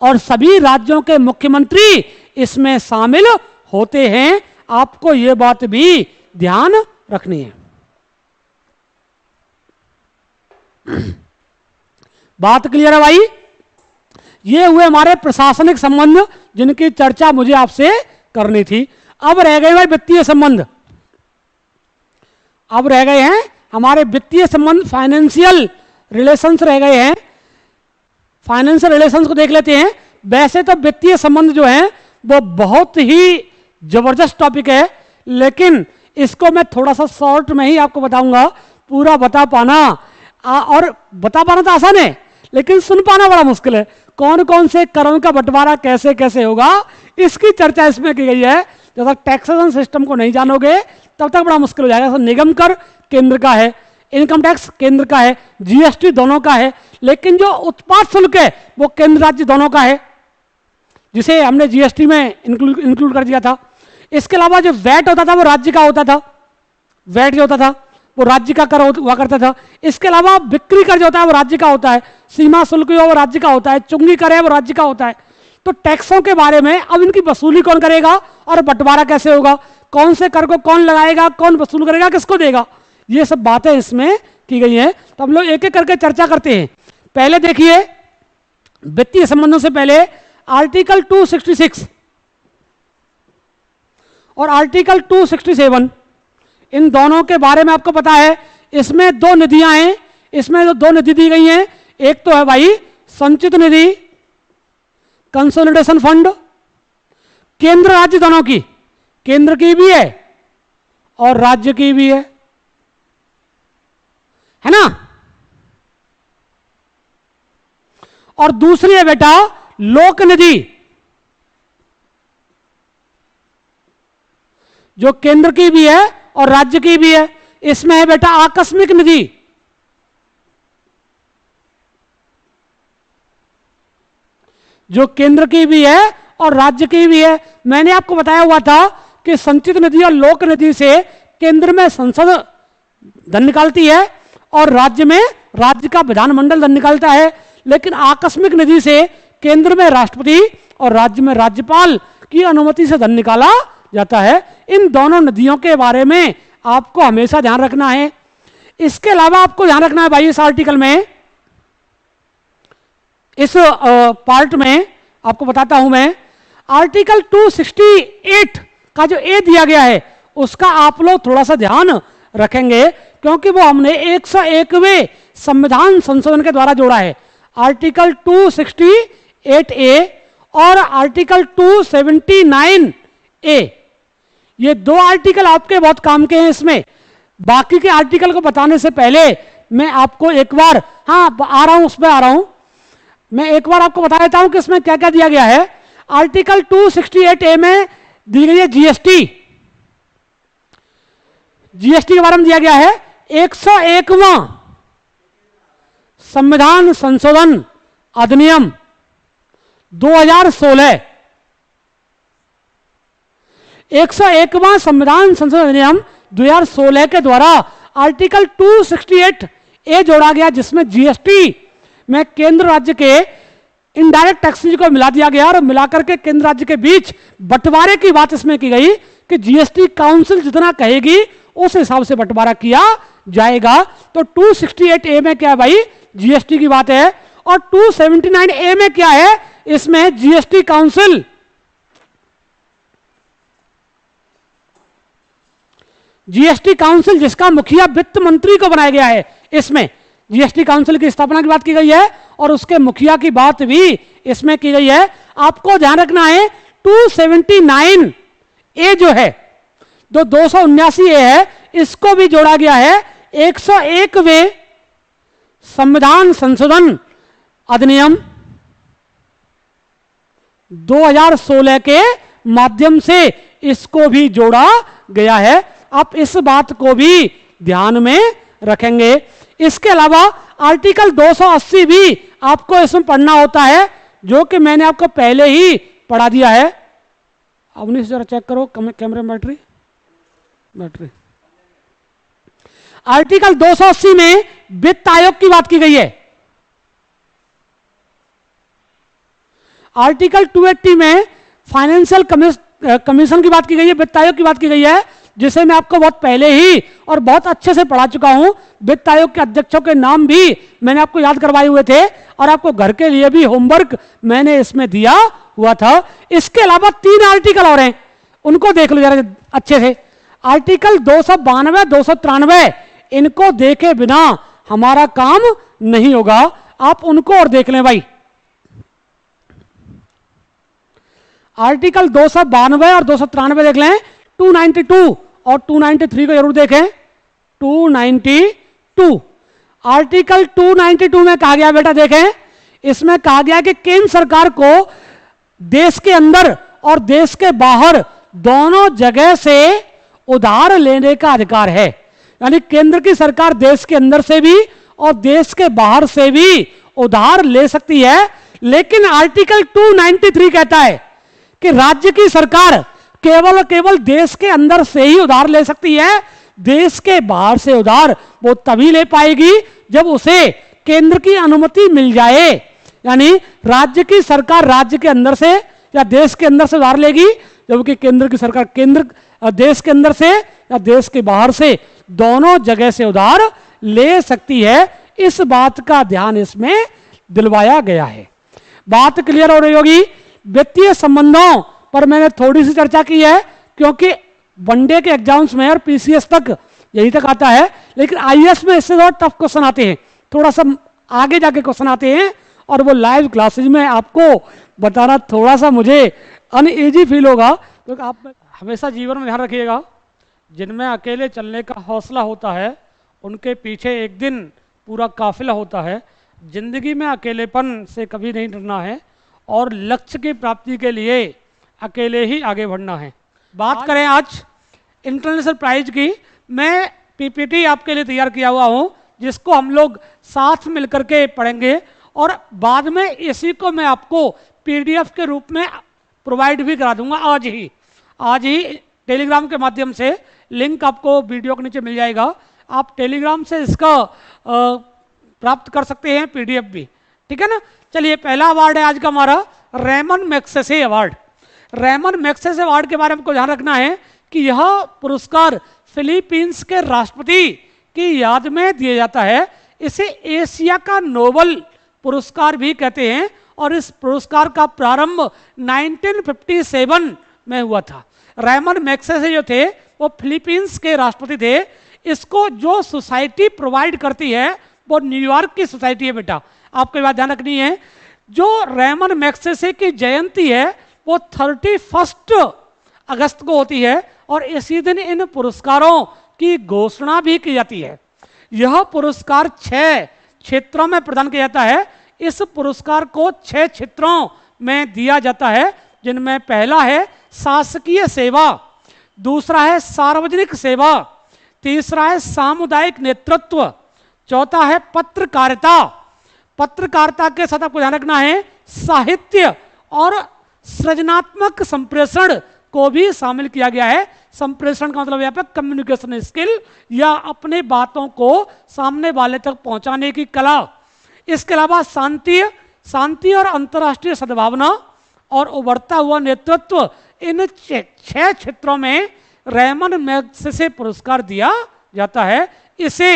A: और सभी राज्यों के मुख्यमंत्री इसमें शामिल होते हैं। आपको यह बात भी ध्यान रखनी है। बात क्लियर है भाई? ये हुए हमारे प्रशासनिक संबंध जिनकी चर्चा मुझे आपसे करनी थी। अब रह गए भाई वित्तीय संबंध। अब रह गए हैं हमारे वित्तीय संबंध, फाइनेंशियल रिलेशंस रह गए हैं। फाइनेंशियल रिलेशंस को देख लेते हैं। वैसे तो वित्तीय संबंध जो है वो बहुत ही जबरदस्त टॉपिक है, लेकिन इसको मैं थोड़ा सा शॉर्ट में ही आपको बताऊंगा। पूरा बता पाना और बता पाना तो आसान है, लेकिन सुन पाना बड़ा मुश्किल है। कौन कौन से करों का बंटवारा कैसे कैसे होगा, इसकी चर्चा इसमें की गई है। जब तक टैक्सेशन सिस्टम को नहीं जानोगे तब तक बड़ा मुश्किल हो जाएगा। निगम कर केंद्र का है, इनकम टैक्स केंद्र का है, जीएसटी दोनों का है, लेकिन जो उत्पाद शुल्क है वो केंद्र राज्य दोनों का है, जिसे हमने जीएसटी में इंक्लूड कर दिया था। इसके अलावा जो वैट होता था वो राज्य का होता था, वैट जो होता था वो राज्य का कर हुआ करता था। इसके अलावा बिक्री कर जो होता है वो राज्य का होता है, सीमा शुल्क जो वो राज्य का होता है, चुंगी कर है वो राज्य का होता है। तो टैक्सों के बारे में अब इनकी वसूली कौन करेगा और बंटवारा कैसे होगा, कौन से कर को कौन लगाएगा, कौन वसूल करेगा, किसको देगा, ये सब बातें इसमें की गई हैं। तो हम लोग एक एक करके चर्चा करते हैं। पहले देखिए वित्तीय संबंधों से पहले आर्टिकल 266 और आर्टिकल 267, इन दोनों के बारे में आपको पता है। इसमें दो निधियां हैं, इसमें जो दो निधि दी गई हैं, एक तो है भाई संचित निधि, कंसोलिडेशन फंड, केंद्र राज्य दोनों की, केंद्र की भी है और राज्य की भी है ना। और दूसरी है बेटा लोक निधि, जो केंद्र की भी है और राज्य की भी है। इसमें है बेटा आकस्मिक निधि, जो केंद्र की भी है और राज्य की भी है। मैंने आपको बताया हुआ था कि संचित निधि और लोक निधि से केंद्र में संसद धन निकालती है और राज्य में राज्य का विधानमंडल धन निकालता है, लेकिन आकस्मिक निधि से केंद्र में राष्ट्रपति और राज्य में राज्यपाल की अनुमति से धन निकाला जाता है। इन दोनों नदियों के बारे में आपको हमेशा ध्यान रखना है। इसके अलावा आपको ध्यान रखना है भाई, इस आर्टिकल में, इस पार्ट में आपको बताता हूं मैं, आर्टिकल 268 का जो ए दिया गया है उसका आप लोग थोड़ा सा ध्यान रखेंगे, क्योंकि वो हमने 101वें संविधान संशोधन के द्वारा जोड़ा है। आर्टिकल 268A और आर्टिकल 279A, ये दो आर्टिकल आपके बहुत काम के हैं। इसमें बाकी के आर्टिकल को बताने से पहले मैं आपको एक बार, हाँ आ रहा हूं, उस पर आ रहा हूं, मैं एक बार आपको बता देता हूं कि इसमें क्या क्या दिया गया है। आर्टिकल 268A में दी गई है जीएसटी, जीएसटी के बारे में दिया गया है 101वां संविधान संशोधन अधिनियम 2016, 101वां संविधान संशोधन अधिनियम 2016 के द्वारा आर्टिकल 268A जोड़ा गया, जिसमें जीएसटी में केंद्र राज्य के इनडायरेक्ट टैक्सेस को मिला दिया गया और मिलाकर के केंद्र राज्य के बीच बंटवारे की बात इसमें की गई कि जीएसटी काउंसिल जितना कहेगी उस हिसाब से बंटवारा किया जाएगा। तो 268A में क्या है भाई, जीएसटी की बात है, और 279A में क्या है, इसमें जीएसटी काउंसिल, जीएसटी काउंसिल जिसका मुखिया वित्त मंत्री को बनाया गया है। इसमें जीएसटी काउंसिल की स्थापना की बात की गई है और उसके मुखिया की बात भी इसमें की गई है। आपको ध्यान रखना है 279A जो है, जो 279A है, इसको भी जोड़ा गया है 101वें संविधान संशोधन अधिनियम 2016 के माध्यम से इसको भी जोड़ा गया है। आप इस बात को भी ध्यान में रखेंगे। इसके अलावा आर्टिकल 280 भी आपको इसमें पढ़ना होता है, जो कि मैंने आपको पहले ही पढ़ा दिया है। अवनीश जरा चेक करो कैमरे में बैटरी। आर्टिकल 280 में वित्त आयोग की बात की गई है। आर्टिकल 280 में फाइनेंशियल कमीशन की बात की गई है, वित्त आयोग की बात की गई है, जिसे मैं आपको बहुत पहले ही और बहुत अच्छे से पढ़ा चुका हूं। वित्त आयोग के अध्यक्षों के नाम भी मैंने आपको याद करवाए हुए थे और आपको घर के लिए भी होमवर्क मैंने इसमें दिया हुआ था। इसके अलावा 3 आर्टिकल और हैं, उनको देख लो जरा अच्छे से। आर्टिकल 292, 293, इनको देखे बिना हमारा काम नहीं होगा। आप उनको और देख लें भाई। आर्टिकल 292 और 293 देख लें। 292 और 293 को जरूर देखें। 292 आर्टिकल 292 में कहा गया, बेटा देखें, इसमें कहा गया कि केंद्र सरकार को देश के अंदर और देश के बाहर दोनों जगह से उधार लेने का अधिकार है। यानी केंद्र की सरकार देश के अंदर से भी और देश के बाहर से भी उधार ले सकती है। लेकिन आर्टिकल 293 कहता है कि राज्य की सरकार केवल और केवल देश के अंदर से ही उधार ले सकती है। देश के बाहर से उधार वो तभी ले पाएगी जब उसे केंद्र की अनुमति मिल जाए। यानी राज्य की सरकार राज्य के अंदर से या देश के अंदर से उधार लेगी, जबकि केंद्र की सरकार देश के अंदर से या देश के बाहर से दोनों जगह से उधार ले सकती है। इस बात का ध्यान इसमें दिलवाया गया है। बात क्लियर हो रही होगी। वित्तीय संबंधों पर मैंने थोड़ी सी चर्चा की है, क्योंकि वनडे के एग्जाम्स में और पीसीएस तक यही तक आता है, लेकिन आईएएस में इससे थोड़ा टफ क्वेश्चन आते हैं, थोड़ा सा आगे जाके क्वेश्चन आते हैं, और वो लाइव क्लासेज में आपको बताना थोड़ा सा मुझे अनईजी फील होगा। तो आप हमेशा जीवन में ध्यान रखिएगा, जिनमें अकेले चलने का हौसला होता है उनके पीछे एक दिन पूरा काफिला होता है। जिंदगी में अकेलेपन से कभी नहीं डरना है और लक्ष्य की प्राप्ति के लिए अकेले ही आगे बढ़ना है। बात करें आज इंटरनेशनल प्राइज की, मैं पीपीटी आपके लिए तैयार किया हुआ हूं, जिसको हम लोग साथ मिलकर के पढ़ेंगे और बाद में इसी को मैं आपको पीडीएफ के रूप में प्रोवाइड भी करा दूंगा। आज ही टेलीग्राम के माध्यम से लिंक आपको वीडियो के नीचे मिल जाएगा। आप टेलीग्राम से इसका प्राप्त कर सकते हैं, पीडीएफ भी, ठीक है ना। चलिए, पहला अवार्ड है आज का हमारा Ramon Magsaysay award. Ramon Magsaysay award के बारे में आपको ध्यान रखना है कि यह पुरस्कार फिलीपींस के राष्ट्रपति की याद में दिया जाता है। इसे एशिया का नोबल पुरस्कार भी कहते हैं और इस पुरस्कार का प्रारंभ 1957 में हुआ था। रेमन मैग्सेसे जो थे वो फिलीपींस के राष्ट्रपति थे। इसको जो सोसाइटी प्रोवाइड करती है वो न्यूयॉर्क की सोसाइटी है। बेटा आपको ये बात ध्यान रखनी है। जो रेमन मैग्सेसे की जयंती है वो 31 अगस्त को होती है और इसी दिन इन पुरस्कारों की घोषणा भी की जाती है। यह पुरस्कार 6 क्षेत्रों में प्रदान किया जाता है। इस पुरस्कार को 6 क्षेत्रों में दिया जाता है, जिनमें पहला है शासकीय सेवा, दूसरा है सार्वजनिक सेवा, तीसरा है सामुदायिक नेतृत्व, चौथा है पत्रकारिता। पत्रकारिता के साथ आपको ध्यान रखना है साहित्य और सृजनात्मक संप्रेषण को भी शामिल किया गया है। संप्रेषण का मतलब यहाँ पे कम्युनिकेशन स्किल या अपने बातों को सामने वाले तक पहुंचाने की कला। इसके अलावा शांति और अंतर्राष्ट्रीय सद्भावना और उभरता हुआ नेतृत्व, इन 6 क्षेत्रों में रेमन मैग्सेसे पुरस्कार दिया जाता है। इसे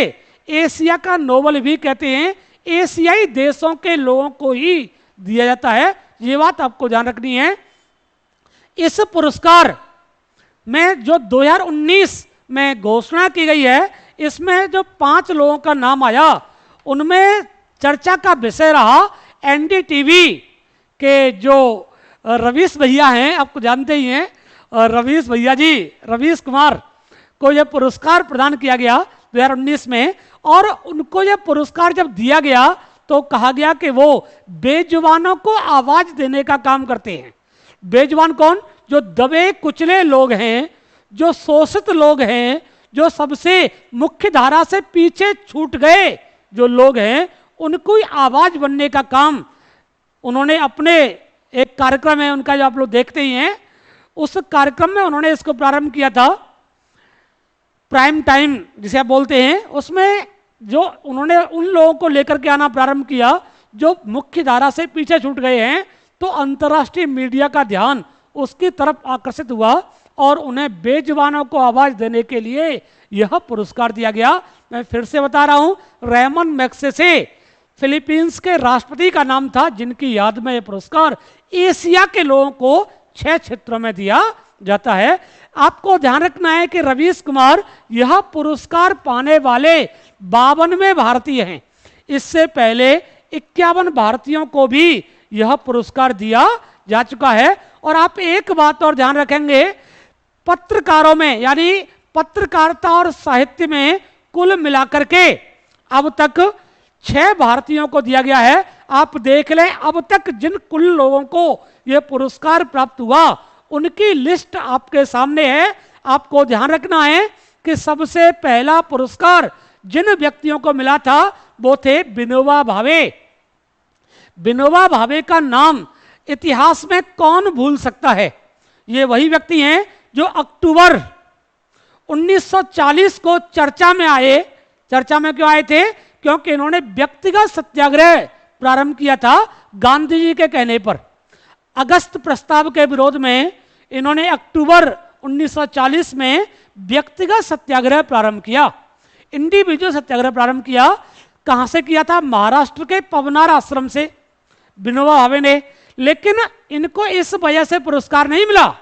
A: एशिया का नोबल भी कहते हैं। एशियाई देशों के लोगों को ही दिया जाता है, ये बात आपको ध्यान रखनी है। इस पुरस्कार में जो 2019 में घोषणा की गई है, इसमें जो 5 लोगों का नाम आया उनमें चर्चा का विषय रहा एनडीटीवी के जो रवीश भैया हैं, आपको जानते ही हैं रवीश भैया जी, रवीश कुमार को यह पुरस्कार प्रदान किया गया 2019 में। और उनको यह पुरस्कार जब दिया गया तो कहा गया कि वो बेजुबानों को आवाज देने का काम करते हैं। बेजुबान कौन? जो दबे कुचले लोग हैं, जो शोषित लोग हैं, जो सबसे मुख्य धारा से पीछे छूट गए जो लोग हैं, उनको आवाज बनने का काम उन्होंने अपने एक कार्यक्रम है उनका जो आप लोग देखते ही हैं, उस कार्यक्रम में उन्होंने इसको प्रारंभ किया था, प्राइम टाइम जिसे आप बोलते हैं। उसमें जो उन्होंने उन लोगों को लेकर के आना प्रारंभ किया जो मुख्य धारा से पीछे छूट गए हैं, तो अंतर्राष्ट्रीय मीडिया का ध्यान उसकी तरफ आकर्षित हुआ और उन्हें बेजुबानों को आवाज देने के लिए यह पुरस्कार दिया गया। मैं फिर से बता रहा हूं, रेमन मैग्सेसे फिलीपींस के राष्ट्रपति का नाम था, जिनकी याद में यह पुरस्कार एशिया के लोगों को 6 क्षेत्रों में दिया जाता है। आपको ध्यान रखना है कि रवीश कुमार यह पुरस्कार पाने वाले 52वें भारतीय हैं। इससे पहले 51 भारतीयों को भी यह पुरस्कार दिया जा चुका है। और आप एक बात और ध्यान रखेंगे, पत्रकारों में यानी पत्रकारिता और साहित्य में कुल मिलाकर के अब तक 6 भारतीयों को दिया गया है। आप देख लें अब तक जिन कुल लोगों को यह पुरस्कार प्राप्त हुआ उनकी लिस्ट आपके सामने है। आपको ध्यान रखना है कि सबसे पहला पुरस्कार जिन व्यक्तियों को मिला था वो थे विनोबा भावे। विनोबा भावे का नाम इतिहास में कौन भूल सकता है? ये वही व्यक्ति हैं जो अक्टूबर 1940 को चर्चा में आए। चर्चा में क्यों आए थे? क्योंकि इन्होंने व्यक्तिगत सत्याग्रह प्रारंभ किया था गांधी जी के कहने पर। अगस्त प्रस्ताव के विरोध में इन्होंने अक्टूबर 1940 में व्यक्तिगत सत्याग्रह प्रारंभ किया, इंडिविजुअल सत्याग्रह प्रारंभ किया। कहां से किया था? महाराष्ट्र के पवनार आश्रम से विनोबा भावे ने। लेकिन इनको इस वजह से पुरस्कार नहीं मिला,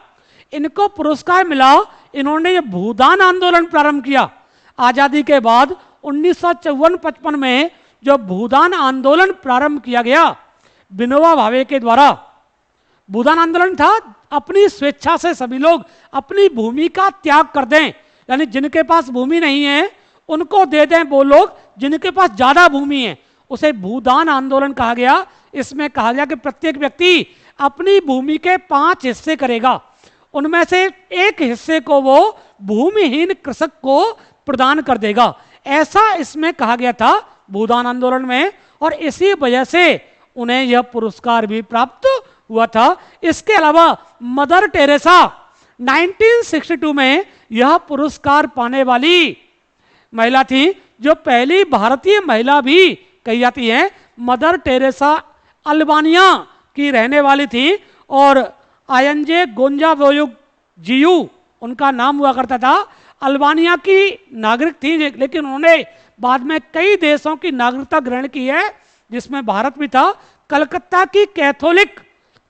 A: इनको पुरस्कार मिला, इन्होंने ये भूदान आंदोलन प्रारंभ किया। आजादी के बाद 1954-55 में जो भूदान आंदोलन प्रारंभ किया गया विनोबा भावे के द्वारा, भूदान आंदोलन था अपनी स्वेच्छा से सभी लोग अपनी भूमि का त्याग कर दें, यानी जिनके पास भूमि नहीं है उनको दे दें वो लोग जिनके पास ज्यादा भूमि है, उसे भूदान आंदोलन कहा गया। इसमें कहा गया कि प्रत्येक व्यक्ति अपनी भूमि के 5 हिस्से करेगा, उनमें से एक हिस्से को वो भूमिहीन कृषक को प्रदान कर देगा, ऐसा इसमें कहा गया था भूदान आंदोलन में। और इसी वजह से उन्हें यह पुरस्कार भी प्राप्त हुआ था। इसके अलावा मदर टेरेसा 1962 में यह पुरस्कार पाने वाली महिला थी, जो पहली भारतीय महिला भी कही जाती है। मदर टेरेसा अल्बानिया की रहने वाली थी और आयनजे गोंजावोयुग जियू उनका नाम हुआ करता था। अल्बानिया की नागरिक थी, लेकिन उन्होंने बाद में कई देशों की नागरिकता ग्रहण की है, जिसमें भारत भी था। कलकत्ता की कैथोलिक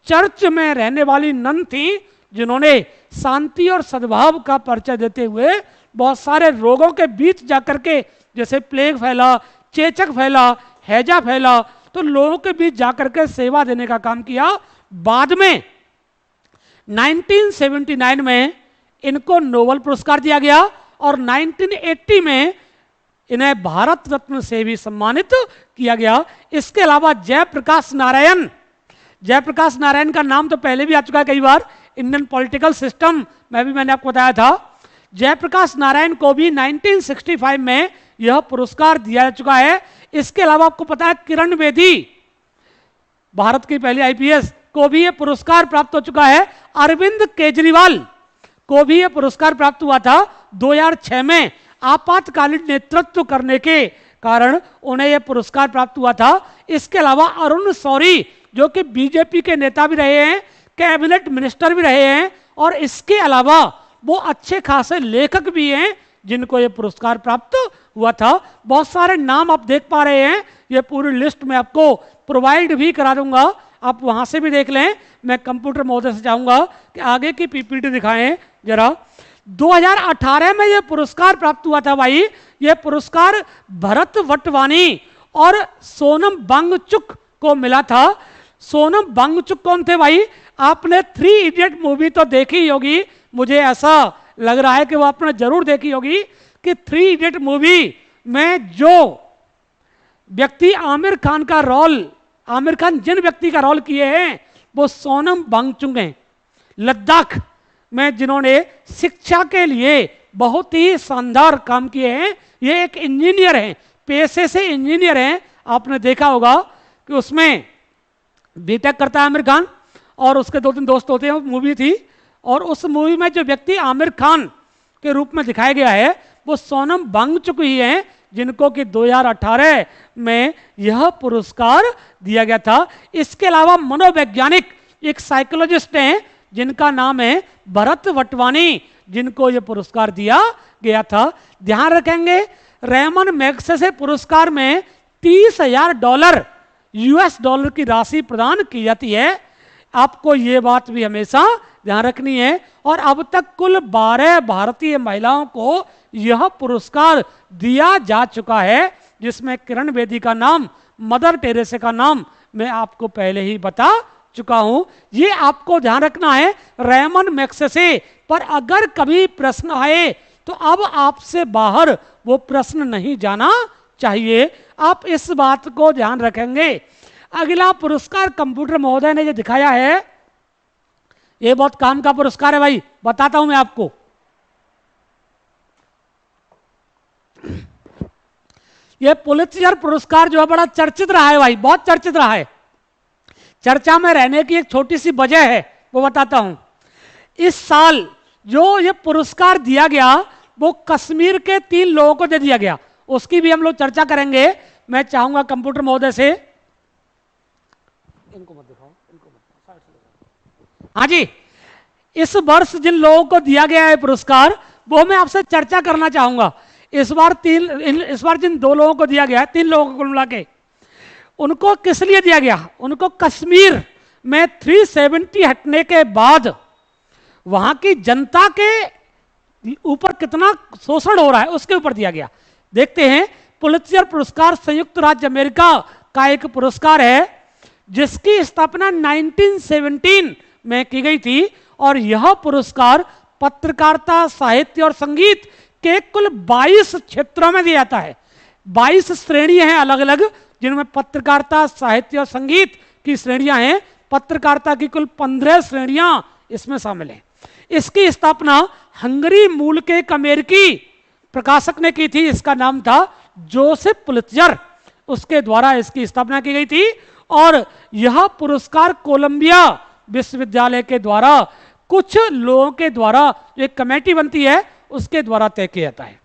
A: चर्च में रहने वाली नन थी, जिन्होंने शांति और सद्भाव का परिचय देते हुए बहुत सारे रोगों के बीच जाकर के, जैसे प्लेग फैला, चेचक फैला, हैजा फैला, तो लोगों के बीच जाकर के सेवा देने का काम किया। बाद में 1979 में इनको नोबेल पुरस्कार दिया गया और 1980 में इन्हें भारत रत्न से भी सम्मानित किया गया। इसके अलावा जयप्रकाश नारायण, जयप्रकाश नारायण का नाम तो पहले भी आ चुका है कई बार इंडियन पॉलिटिकल सिस्टम में भी, मैंने आपको बताया था। जयप्रकाश नारायण को भी 1965 में यह पुरस्कार दिया जा चुका है। इसके अलावा आपको पता है किरण बेदी, भारत की पहली आईपीएस, को भी यह पुरस्कार प्राप्त हो चुका है। अरविंद केजरीवाल को भी यह पुरस्कार प्राप्त हुआ था 2006 में, आपातकालीन नेतृत्व करने के कारण उन्हें यह पुरस्कार प्राप्त हुआ था। इसके अलावा अरुण शौरी, जो कि बीजेपी के नेता भी रहे हैं, कैबिनेट मिनिस्टर भी रहे हैं, और इसके अलावा वो अच्छे खासे लेखक भी हैं जिनको ये पुरस्कार प्राप्त हुआ था। बहुत सारे नाम आप देख पा रहे हैं, ये पूरी लिस्ट में आपको प्रोवाइड भी करा दूंगा, आप वहां से भी देख लें। मैं कंप्यूटर महोदय से चाहूंगा कि आगे की पीपीटी दिखाएं जरा। 2018 में यह पुरस्कार प्राप्त हुआ था भाई। यह पुरस्कार भरत वटवानी और सोनम वांगचुक को मिला था। सोनम वांगचुक कौन थे भाई? आपने 3 इडियट मूवी तो देखी होगी, मुझे ऐसा लग रहा है कि वो आपने जरूर देखी होगी कि 3 इडियट मूवी में जो व्यक्ति आमिर खान का रोल, आमिर खान जिन व्यक्ति का रोल किए हैं वो सोनम वांगचुक हैं। लद्दाख में जिन्होंने शिक्षा के लिए बहुत ही शानदार काम किए हैं। ये एक इंजीनियर हैं, पेशे से इंजीनियर हैं। आपने देखा होगा कि उसमें बीटेक करता है आमिर खान और उसके 2-3 दोस्त होते हैं। मूवी थी और उस मूवी में जो व्यक्ति आमिर खान के रूप में दिखाया गया है वो सोनम वांगचुक ही हैं, जिनको कि 2018 में यह पुरस्कार दिया गया था। इसके अलावा मनोवैज्ञानिक एक साइकोलॉजिस्ट हैं जिनका नाम है भरत वटवानी, जिनको यह पुरस्कार दिया गया था। ध्यान रखेंगे रेमन मैग्सेसे पुरस्कार में $30,000 US डॉलर की राशि प्रदान की जाती है। आपको ये बात भी हमेशा ध्यान रखनी है। और अब तक कुल 12 भारतीय महिलाओं को यह पुरस्कार दिया जा चुका है, जिसमें किरण बेदी का नाम, मदर टेरेसा का नाम मैं आपको पहले ही बता चुका हूं। ये आपको ध्यान रखना है रेमन मैग्सेसे पर अगर कभी प्रश्न आए तो अब आपसे बाहर वो प्रश्न नहीं जाना चाहिए। आप इस बात को ध्यान रखेंगे। अगला पुरस्कार कंप्यूटर महोदय ने जो दिखाया है, ये बहुत काम का पुरस्कार है भाई, बताता हूं मैं आपको। ये पुलित्जर पुरस्कार जो है बड़ा चर्चित रहा है भाई, बहुत चर्चित रहा है। चर्चा में रहने की एक छोटी सी वजह है, वो बताता हूं। इस साल जो ये पुरस्कार दिया गया वो कश्मीर के 3 लोगों को दे दिया गया, उसकी भी हम लोग चर्चा करेंगे। मैं चाहूंगा कंप्यूटर महोदय से, इनको मत दिखाओ, इनको मत। हाँ जी, इस वर्ष जिन लोगों को दिया गया है पुरस्कार वो मैं आपसे चर्चा करना चाहूंगा। इस बार जिन 2 लोगों को दिया गया है, 3 लोगों को मिला के, उनको किस लिए दिया गया? उनको कश्मीर में 370 हटने के बाद वहां की जनता के ऊपर कितना शोषण हो रहा है उसके ऊपर दिया गया। देखते हैं, पुलित्जर पुरस्कार संयुक्त राज्य अमेरिका का एक पुरस्कार है जिसकी स्थापना 1917 में की गई थी और यह पुरस्कार पत्रकारिता, साहित्य और संगीत के कुल 22 क्षेत्रों में दिया जाता है। 22 श्रेणियां हैं अलग अलग, जिनमें पत्रकारिता, साहित्य और संगीत की श्रेणियां हैं। पत्रकारिता की कुल 15 श्रेणियां इसमें शामिल हैं। इसकी स्थापना हंगरी मूल के एक अमेरिकी प्रकाशक ने की थी, इसका नाम था जोसेफ पुलित्जर, उसके द्वारा इसकी स्थापना की गई थी। और यह पुरस्कार कोलंबिया विश्वविद्यालय के द्वारा कुछ लोगों के द्वारा एक कमेटी बनती है उसके द्वारा तय किया जाता है।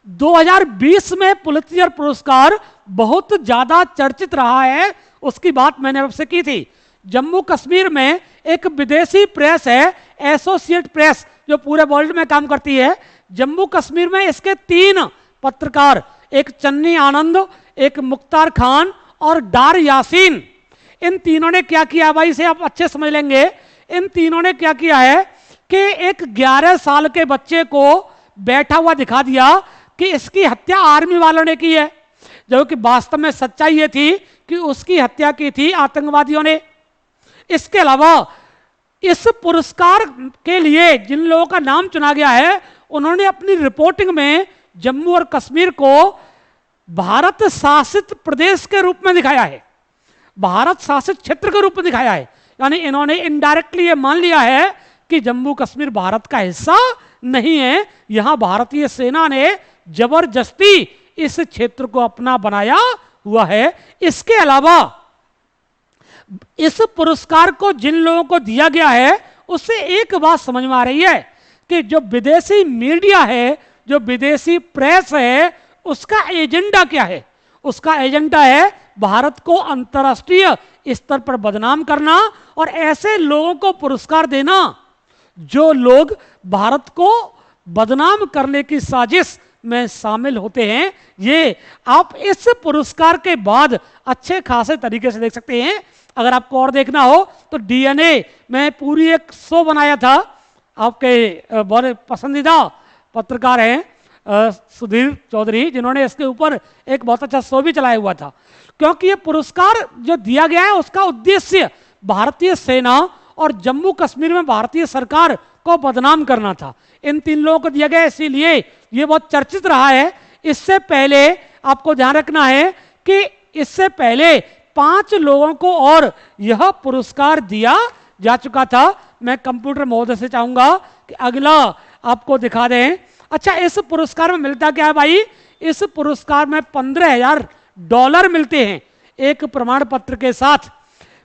A: 2020 में पुलित्जर पुरस्कार बहुत ज्यादा चर्चित रहा है, उसकी बात मैंने आपसे की थी। जम्मू कश्मीर में एक विदेशी प्रेस है एसोसिएट प्रेस, जो पूरे वर्ल्ड में काम करती है। जम्मू कश्मीर में इसके 3 पत्रकार, एक चन्नी आनंद, एक मुख्तार खान और डार यासीन, इन तीनों ने क्या किया भाई, इसे आप अच्छे समझ लेंगे। इन तीनों ने क्या किया है कि एक 11 साल के बच्चे को बैठा हुआ दिखा दिया कि इसकी हत्या आर्मी वालों ने की है, जबकि वास्तव में सच्चाई ये थी कि उसकी हत्या की थी आतंकवादियों ने। इसके अलावा इस पुरस्कार के लिए जिन लोगों का नाम चुना गया है उन्होंने अपनी रिपोर्टिंग में जम्मू और कश्मीर को भारत शासित प्रदेश के रूप में दिखाया है, भारत शासित क्षेत्र के रूप में दिखाया है। यानी इन्होंने इनडायरेक्टली ये मान लिया है कि जम्मू कश्मीर भारत का हिस्सा नहीं है, यहां भारतीय सेना ने जबरदस्ती इस क्षेत्र को अपना बनाया हुआ है। इसके अलावा इस पुरस्कार को जिन लोगों को दिया गया है उससे एक बात समझ में आ रही है कि जो विदेशी मीडिया है, जो विदेशी प्रेस है, उसका एजेंडा क्या है? उसका एजेंडा है भारत को अंतर्राष्ट्रीय स्तर पर बदनाम करना और ऐसे लोगों को पुरस्कार देना जो लोग भारत को बदनाम करने की साजिश में शामिल होते हैं। ये आप इस पुरस्कार के बाद अच्छे खासे तरीके से देख सकते हैं। अगर आपको और देखना हो तो डीएनए में पूरी एक शो बनाया था, आपके बहुत पसंदीदा पत्रकार हैं सुधीर चौधरी, जिन्होंने इसके ऊपर एक बहुत अच्छा शो भी चलाया हुआ था। क्योंकि ये पुरस्कार जो दिया गया है उसका उद्देश्य भारतीय सेना और जम्मू कश्मीर में भारतीय सरकार को बदनाम करना था। इन 3 लोगों को दिया गया, इसीलिए ये बहुत चर्चित रहा है। इससे पहले आपको ध्यान रखना है कि इससे पहले 5 लोगों को और यह पुरस्कार दिया जा चुका था। मैं कंप्यूटर महोदय से चाहूंगा कि अगला आपको दिखा दें। अच्छा, इस पुरस्कार में मिलता क्या है भाई? इस पुरस्कार में $15,000 मिलते हैं एक प्रमाण पत्र के साथ।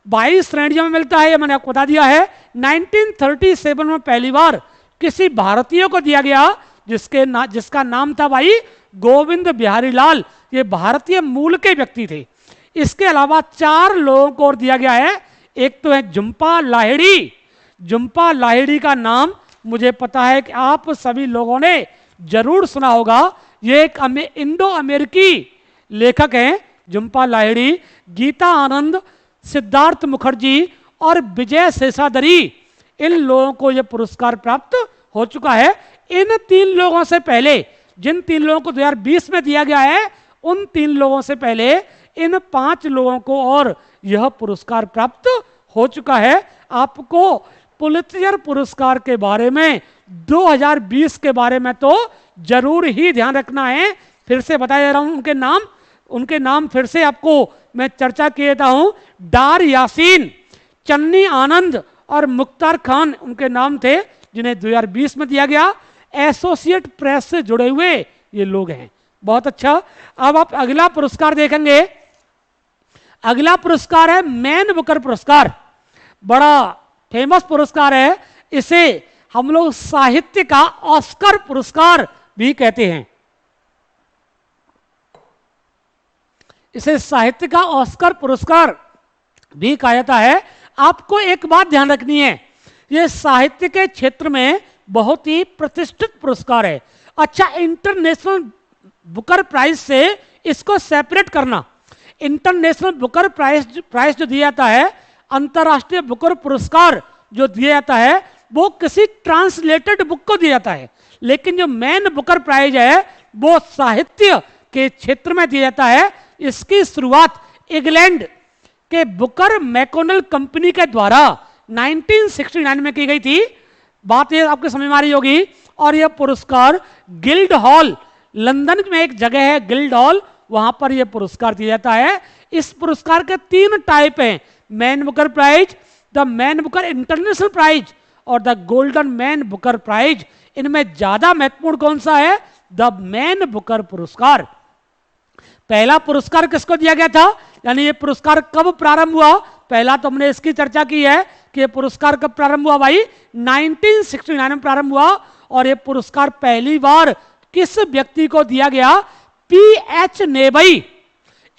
A: 22 श्रेणियों में मिलता है, ये मैंने आपको बता दिया है। 1937 में पहली बार किसी भारतीय को दिया गया जिसका नाम था भाई गोविंद बिहारी लाल। ये भारतीय मूल के व्यक्ति थे। इसके अलावा 4 लोगों को और दिया गया है। एक तो है झुंपा लाहिड़ी। झुंपा लाहिड़ी का नाम मुझे पता है कि आप सभी लोगों ने जरूर सुना होगा। ये एक इंडो अमेरिकी लेखक हैं झुंपा लाहिड़ी। गीता आनंद, सिद्धार्थ मुखर्जी और विजय शेषाद्री, इन लोगों को यह पुरस्कार प्राप्त हो चुका है। इन 3 लोगों से पहले, जिन 3 लोगों को 2020 में दिया गया है, उन 3 लोगों से पहले इन 5 लोगों को और यह पुरस्कार प्राप्त हो चुका है। आपको पुलित्जर पुरस्कार के बारे में 2020 के बारे में तो जरूर ही ध्यान रखना है। फिर से बताया जा रहा हूं उनके नाम फिर से आपको मैं चर्चा किए देता हूं। डार यासीन, चन्नी आनंद और मुख्तार खान उनके नाम थे जिन्हें 2020 में दिया गया। एसोसिएट प्रेस से जुड़े हुए ये लोग हैं। बहुत अच्छा। अब आप अगला पुरस्कार देखेंगे। अगला पुरस्कार है मैन बुकर पुरस्कार। बड़ा फेमस पुरस्कार है। इसे हम लोग साहित्य का ऑस्कर पुरस्कार भी कहते हैं। इसे साहित्य का ऑस्कर पुरस्कार भी कहा जाता है। आपको एक बात ध्यान रखनी है, यह साहित्य के क्षेत्र में बहुत ही प्रतिष्ठित पुरस्कार है। अच्छा, इंटरनेशनल बुकर प्राइज से इसको सेपरेट करना। इंटरनेशनल बुकर प्राइज जो दिया जाता है, अंतरराष्ट्रीय बुकर पुरस्कार जो दिया जाता है, वो किसी ट्रांसलेटेड बुक को दिया जाता है। लेकिन जो मैन बुकर प्राइज है वो साहित्य के क्षेत्र में दिया जाता है। इसकी शुरुआत इंग्लैंड के बुकर मैकोनल कंपनी के द्वारा 1969 में की गई थी। बात ये आपके समझ में आ रही होगी। और यह पुरस्कार गिल्ड हॉल, लंदन में एक जगह है गिल्ड हॉल, वहां पर यह पुरस्कार दिया जाता है। इस पुरस्कार के 3 टाइप हैं, Man Booker Prize, the Man Booker International Prize और the Golden Man Booker Prize. इनमें ज्यादा महत्वपूर्ण कौन सा है? द मैन बुकर पुरस्कार। पहला पुरस्कार किसको दिया गया था, यानी ये पुरस्कार कब प्रारंभ हुआ? पहला तो हमने इसकी चर्चा की है कि ये पुरस्कार कब प्रारंभ हुआ भाई? 1969 में प्रारंभ हुआ। और ये पुरस्कार पहली बार किस व्यक्ति को दिया गया? P.H. नेबई,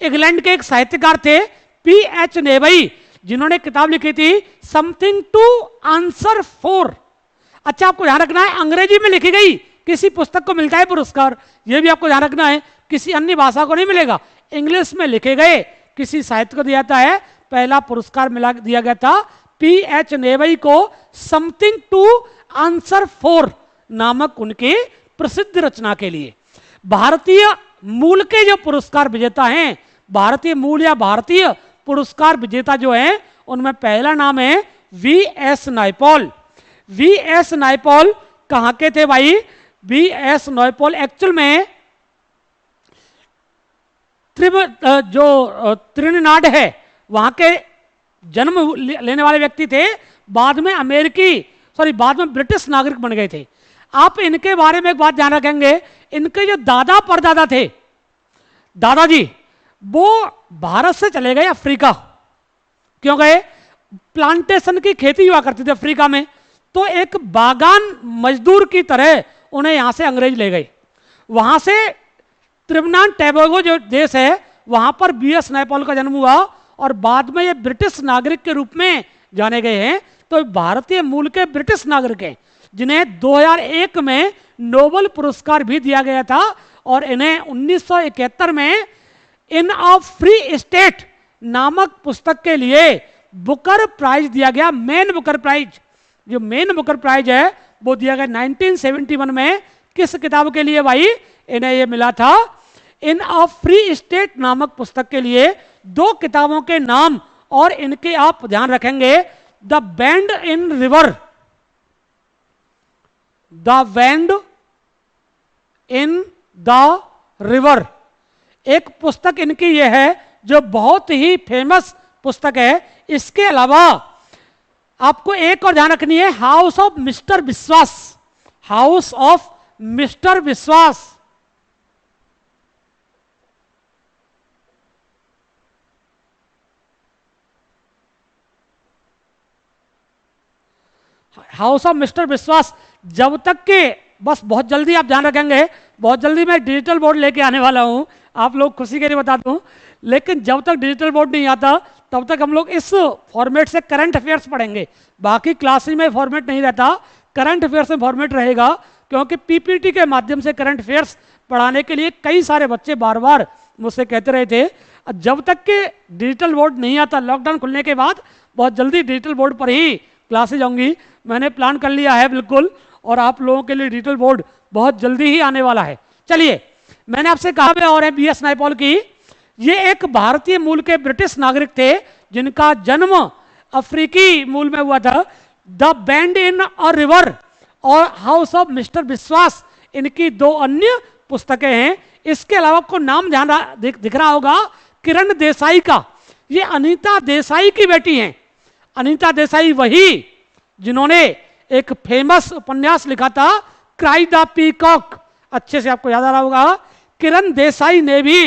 A: इंग्लैंड के एक साहित्यकार थे P.H. नेबई, जिन्होंने किताब लिखी थी समथिंग टू आंसर फॉर। अच्छा, आपको ध्यान रखना है अंग्रेजी में लिखी गई किसी पुस्तक को मिलता है पुरस्कार, यह भी आपको ध्यान रखना है। किसी अन्य भाषा को नहीं मिलेगा, इंग्लिश में लिखे गए किसी साहित्य को दिया जाता है। पहला पुरस्कार दिया गया था P.H. नेबई को समथिंग टू आंसर फॉर नामक उनके प्रसिद्ध रचना के लिए। भारतीय मूल के जो पुरस्कार विजेता हैं, भारतीय मूल या भारतीय पुरस्कार विजेता जो हैं, उनमें पहला नाम है V.S. नायपॉल। V.S. नायपॉल कहां के थे भाई? V.S. नायपॉल एक्चुअल में जो त्रिनिदाद है वहां के जन्म लेने वाले व्यक्ति थे। बाद में बाद में ब्रिटिश नागरिक बन गए थे। आप इनके बारे में एक बात ध्यान रखेंगे, इनके जो दादा परदादा थे, दादाजी, वो भारत से चले गए अफ्रीका। क्यों गए? प्लांटेशन की खेती हुआ करती थी अफ्रीका में, तो एक बागान मजदूर की तरह उन्हें यहां से अंग्रेज ले गए। वहां से त्रिनिदाद टोबैगो जो देश है, वहां पर V.S. नायपॉल का जन्म हुआ और बाद में ये ब्रिटिश नागरिक के रूप में जाने गए हैं। तो भारतीय मूल के ब्रिटिश नागरिक हैं जिन्हें 2001 में नोबेल पुरस्कार भी दिया गया था। और इन्हें 1971 में इन अ फ्री स्टेट नामक पुस्तक के लिए बुकर प्राइज दिया गया। मैन बुकर प्राइज, जो मैन बुकर प्राइज है वो दिया गया 1971 में। किस किताब के लिए भाई? इन्हें ये मिला था इन अ फ्री स्टेट नामक पुस्तक के लिए। 2 किताबों के नाम और इनके आप ध्यान रखेंगे, the band in river, the band in the river, एक पुस्तक इनकी यह है जो बहुत ही फेमस पुस्तक है। इसके अलावा आपको एक और ध्यान रखनी है, हाउस ऑफ मिस्टर विश्वास, हाउस ऑफ मिस्टर विश्वास। हाउस ऑफ मिस्टर विश्वास, जब तक के, बस बहुत जल्दी आप ध्यान रखेंगे, बहुत जल्दी मैं डिजिटल बोर्ड लेके आने वाला हूं, आप लोग खुशी के लिए बता दूं, लेकिन जब तक डिजिटल बोर्ड नहीं आता तब तक हम लोग इस फॉर्मेट से करंट अफेयर्स पढ़ेंगे। बाकी क्लासेज में फॉर्मेट नहीं रहता, करंट अफेयर्स में फॉर्मेट रहेगा, क्योंकि पीपीटी के माध्यम से करंट अफेयर्स पढ़ाने के लिए कई सारे बच्चे बार बार मुझसे कहते रहे थे। जब तक के डिजिटल बोर्ड नहीं आता, लॉकडाउन खुलने के बाद बहुत जल्दी डिजिटल बोर्ड पर ही क्लासेज होंगी, मैंने प्लान कर लिया है बिल्कुल, और आप लोगों के लिए डिजिटल बोर्ड बहुत जल्दी ही आने वाला है। चलिए, मैंने आपसे कहा और है बीएस नायपॉल की, ये एक भारतीय मूल के ब्रिटिश नागरिक थे जिनका जन्म अफ्रीकी मूल में हुआ था। The band in a river और हाउस ऑफ मिस्टर विश्वास, इनकी दो अन्य पुस्तकें हैं। इसके अलावा आपको नाम ध्यान दिख रहा होगा किरण देसाई का, ये अनीता देसाई की बेटी हैं। अनीता देसाई वही जिन्होंने एक फेमस उपन्यास लिखा था क्राई द पीकॉक, अच्छे से आपको याद आ रहा होगा। किरण देसाई ने भी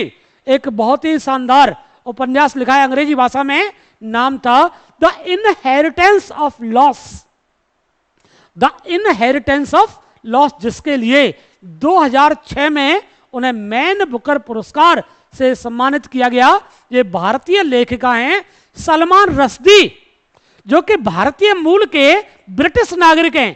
A: एक बहुत ही शानदार उपन्यास लिखा है अंग्रेजी भाषा में, नाम था the inheritance of loss, the inheritance of loss, जिसके लिए 2006 में उन्हें मैन बुकर पुरस्कार से सम्मानित किया गया। ये भारतीय लेखिका हैं सलमान रश्दी, जो कि भारतीय मूल के ब्रिटिश नागरिक हैं।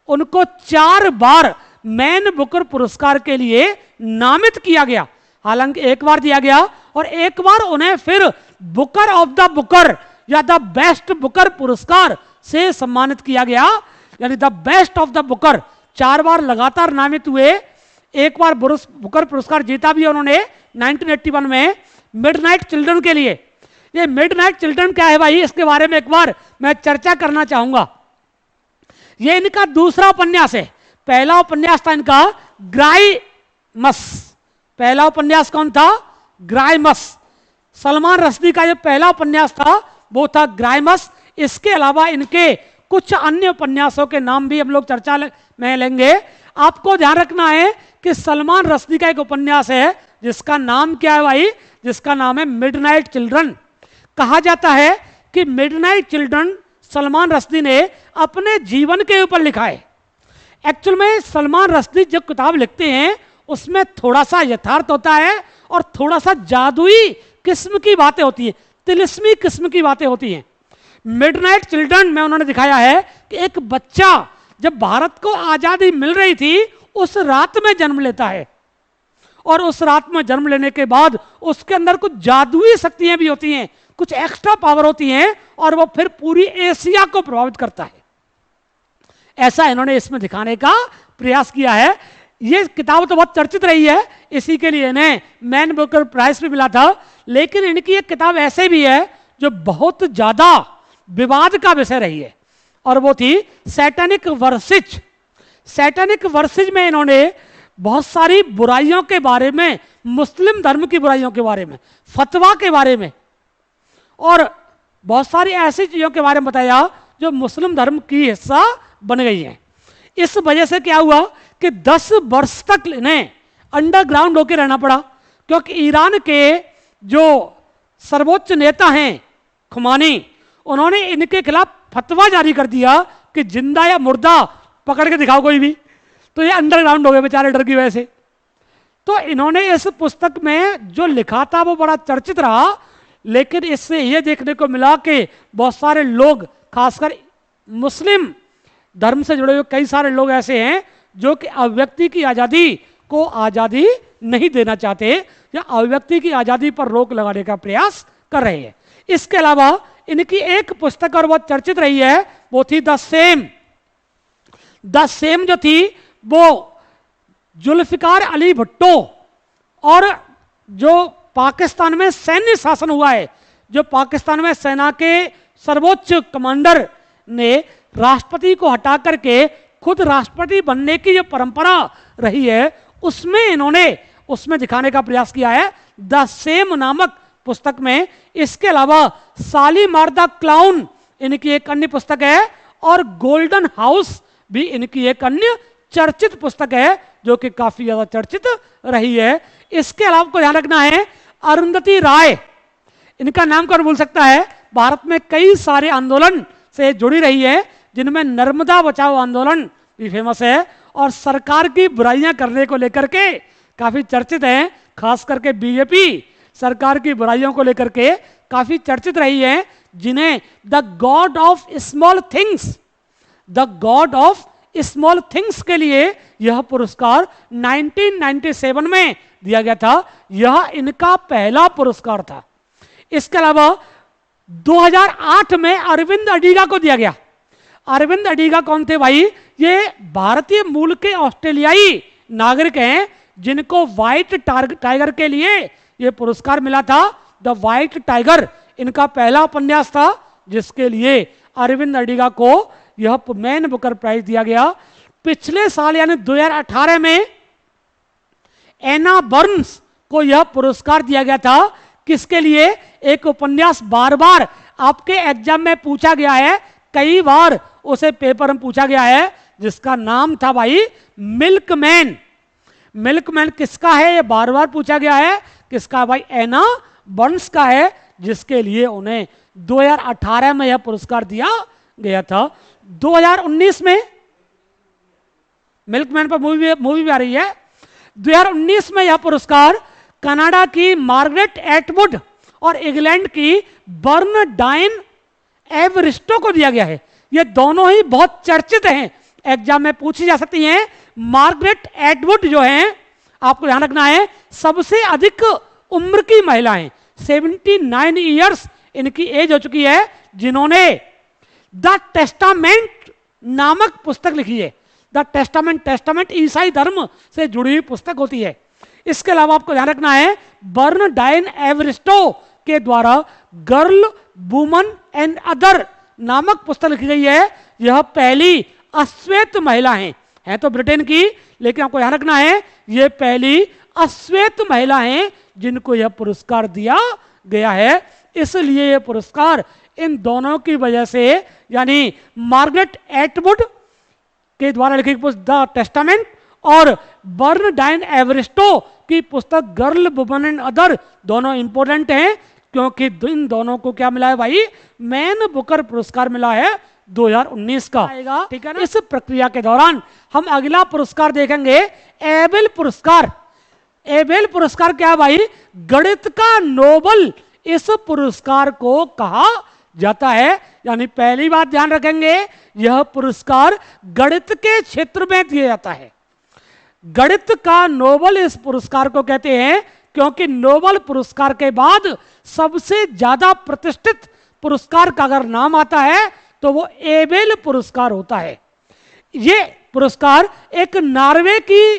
A: उनको 4 बार मैन बुकर पुरस्कार के लिए नामित किया गया, हालांकि एक बार दिया गया और एक बार उन्हें फिर बुकर ऑफ द बुकर या द बेस्ट बुकर पुरस्कार से सम्मानित किया गया, यानी the best of the Booker. 4 बार लगातार नामित हुए, एक बार बुकर पुरस्कार जीता भी उन्होंने 1981 में मिडनाइट चिल्ड्रन के लिए। ये मिडनाइट चिल्ड्रन क्या है भाई, इसके बारे में एक बार मैं चर्चा करना चाहूंगा। ये इनका दूसरा उपन्यास है। पहला उपन्यास था इनका ग्राइमस। पहला उपन्यास कौन था? ग्राइमस। सलमान रश्दी का जो पहला उपन्यास था वो था ग्राइमस। इसके अलावा इनके कुछ अन्य उपन्यासों के नाम भी हम लोग चर्चा में लेंगे। आपको ध्यान रखना है कि सलमान रश्दी का एक उपन्यास है जिसका नाम क्या है भाई? जिसका नाम है मिडनाइट चिल्ड्रन। कहा जाता है कि मिडनाइट चिल्ड्रन सलमान रश्दी ने अपने जीवन के ऊपर लिखा है। एक्चुअल में सलमान रश्दी जब किताब लिखते हैं उसमें थोड़ा सा यथार्थ होता है और थोड़ा सा जादुई किस्म की बातें होती हैं, तिलिस्मी किस्म की बातें होती हैं। मिडनाइट चिल्ड्रन में उन्होंने दिखाया है कि एक बच्चा जब भारत को आजादी मिल रही थी उस रात में जन्म लेता है, और उस रात में जन्म लेने के बाद उसके अंदर कुछ जादुई शक्तियां भी होती हैं, कुछ एक्स्ट्रा पावर होती हैं, और वो फिर पूरी एशिया को प्रभावित करता है। ऐसा इन्होंने इसमें दिखाने का प्रयास किया है। ये किताब तो बहुत चर्चित रही है, इसी के लिए इन्हें मैन बुकर प्राइज भी मिला था। लेकिन इनकी एक किताब ऐसे भी है जो बहुत ज्यादा विवाद का विषय रही है, और वो थी सैटेनिक वर्सेज। सैटेनिक वर्सेज में इन्होंने बहुत सारी बुराइयों के बारे में, मुस्लिम धर्म की बुराइयों के बारे में, फतवा के बारे में, और बहुत सारी ऐसी चीजों के बारे में बताया जो मुस्लिम धर्म की हिस्सा बन गई हैं। इस वजह से क्या हुआ कि 10 वर्ष तक इन्हें अंडरग्राउंड होकर रहना पड़ा, क्योंकि ईरान के जो सर्वोच्च नेता हैं खुमानी, उन्होंने इनके खिलाफ फतवा जारी कर दिया कि जिंदा या मुर्दा पकड़ के दिखाओ कोई भी। तो ये अंडरग्राउंड हो गए बेचारे डर की वजह से। तो इन्होंने इस पुस्तक में जो लिखा था वो बड़ा चर्चित रहा, लेकिन इससे ये देखने को मिला कि बहुत सारे लोग, खासकर मुस्लिम धर्म से जुड़े हुए कई सारे लोग ऐसे हैं जो कि अभिव्यक्ति की आज़ादी को आज़ादी नहीं देना चाहते या अभिव्यक्ति की आज़ादी पर रोक लगाने का प्रयास कर रहे हैं। इसके अलावा इनकी एक पुस्तक और बहुत चर्चित रही है, वो थी द सेम। द सेम जो थी वो जुल्फिकार अली भुट्टो, और जो पाकिस्तान में सैन्य शासन हुआ है, जो पाकिस्तान में सेना के सर्वोच्च कमांडर ने राष्ट्रपति को हटा करके खुद राष्ट्रपति बनने की जो परंपरा रही है उसमें इन्होंने उसमें दिखाने का प्रयास किया है द सेम नामक पुस्तक में। इसके अलावा सालीमार द क्लाउन इनकी एक अन्य पुस्तक है, और गोल्डन हाउस भी इनकी एक अन्य चर्चित पुस्तक है जो कि काफी ज्यादा चर्चित रही है। इसके अलावा आपको ध्यान रखना है अरुंधति राय, इनका नाम कौन भूल सकता है, भारत में कई सारे आंदोलन से जुड़ी रही है, जिनमें नर्मदा बचाओ आंदोलन भी फेमस है, और सरकार की बुराइयां करने को लेकर के काफी चर्चित है। खास करके बीजेपी सरकार की बुराइयों को लेकर के काफी चर्चित रही है, जिन्हें the God of small things, the God of small things के लिए यह पुरस्कार 1997 में दिया गया था। यह इनका पहला पुरस्कार था। इसके अलावा 2008 में अरविंद अडिगा को दिया गया। अरविंद अडिगा कौन थे भाई? ये भारतीय मूल के ऑस्ट्रेलियाई नागरिक हैं, जिनको व्हाइट टाइगर के लिए यह पुरस्कार मिला था। द व्हाइट टाइगर इनका पहला उपन्यास था, जिसके लिए अरविंद अडिगा को यह मैन बुकर प्राइज दिया गया। पिछले साल यानी 2018 में एना बर्न्स को यह पुरस्कार दिया गया था। किसके लिए? एक उपन्यास बार बार आपके एग्जाम में पूछा गया है, कई बार उसे पेपर में पूछा गया है, जिसका नाम था भाई मिल्कमैन। मिल्कमैन किसका है? ये बार बार पूछा गया है। किसका भाई? एना बर्न्स का है, जिसके लिए उन्हें 2018 में यह पुरस्कार दिया गया था। 2019 में मिल्कमैन पर मूवी भी आ रही है। 2019 में यह पुरस्कार कनाडा की मार्गरेट एटवुड और इंग्लैंड की बर्नडाइन एवरिस्टो को दिया गया है। ये दोनों ही बहुत चर्चित हैं, एग्जाम में पूछी जा सकती हैं। मार्गरेट एटवुड जो हैं, आपको ध्यान रखना है, सबसे अधिक उम्र की महिला हैं, 79 ईयर्स इनकी एज हो चुकी है, जिन्होंने द टेस्टामेंट नामक पुस्तक लिखी है। द टेस्टामेंट ईसाई धर्म से जुड़ी हुई पुस्तक होती है। इसके अलावा आपको ध्यान रखना है बर्नडाइन एवरिस्टो के द्वारा गर्ल वुमन एंड अदर नामक पुस्तक लिखी गई है। यह पहली अश्वेत महिला है तो ब्रिटेन की, लेकिन आपको ध्यान रखना है यह पहली अश्वेत महिला हैं जिनको यह पुरस्कार दिया गया है। इसलिए यह पुरस्कार इन दोनों की वजह से, यानी मार्गरेट एटवुड के द्वारा लिखी पुस्तक द टेस्टामेंट और बर्नडाइन एवरिस्टो की पुस्तक गर्ल वुमन एंड अदर, दोनों इंपॉर्टेंट हैं, क्योंकि इन दोनों को क्या मिला है भाई? मैन बुकर पुरस्कार मिला है 2019 का। ठीक है ना? इस प्रक्रिया के दौरान हम अगला पुरस्कार देखेंगे, एबेल पुरस्कार। एबेल पुरस्कार क्या है भाई? गणित का नोबल इस पुरस्कार को कहा जाता है। यानी पहली बात ध्यान रखेंगे, यह पुरस्कार गणित के क्षेत्र में दिया जाता है। गणित का नोबल इस पुरस्कार को कहते हैं, क्योंकि नोबल पुरस्कार के बाद सबसे ज्यादा प्रतिष्ठित पुरस्कार का अगर नाम आता है तो वो एबेल पुरस्कार होता है। ये पुरस्कार एक नॉर्वे की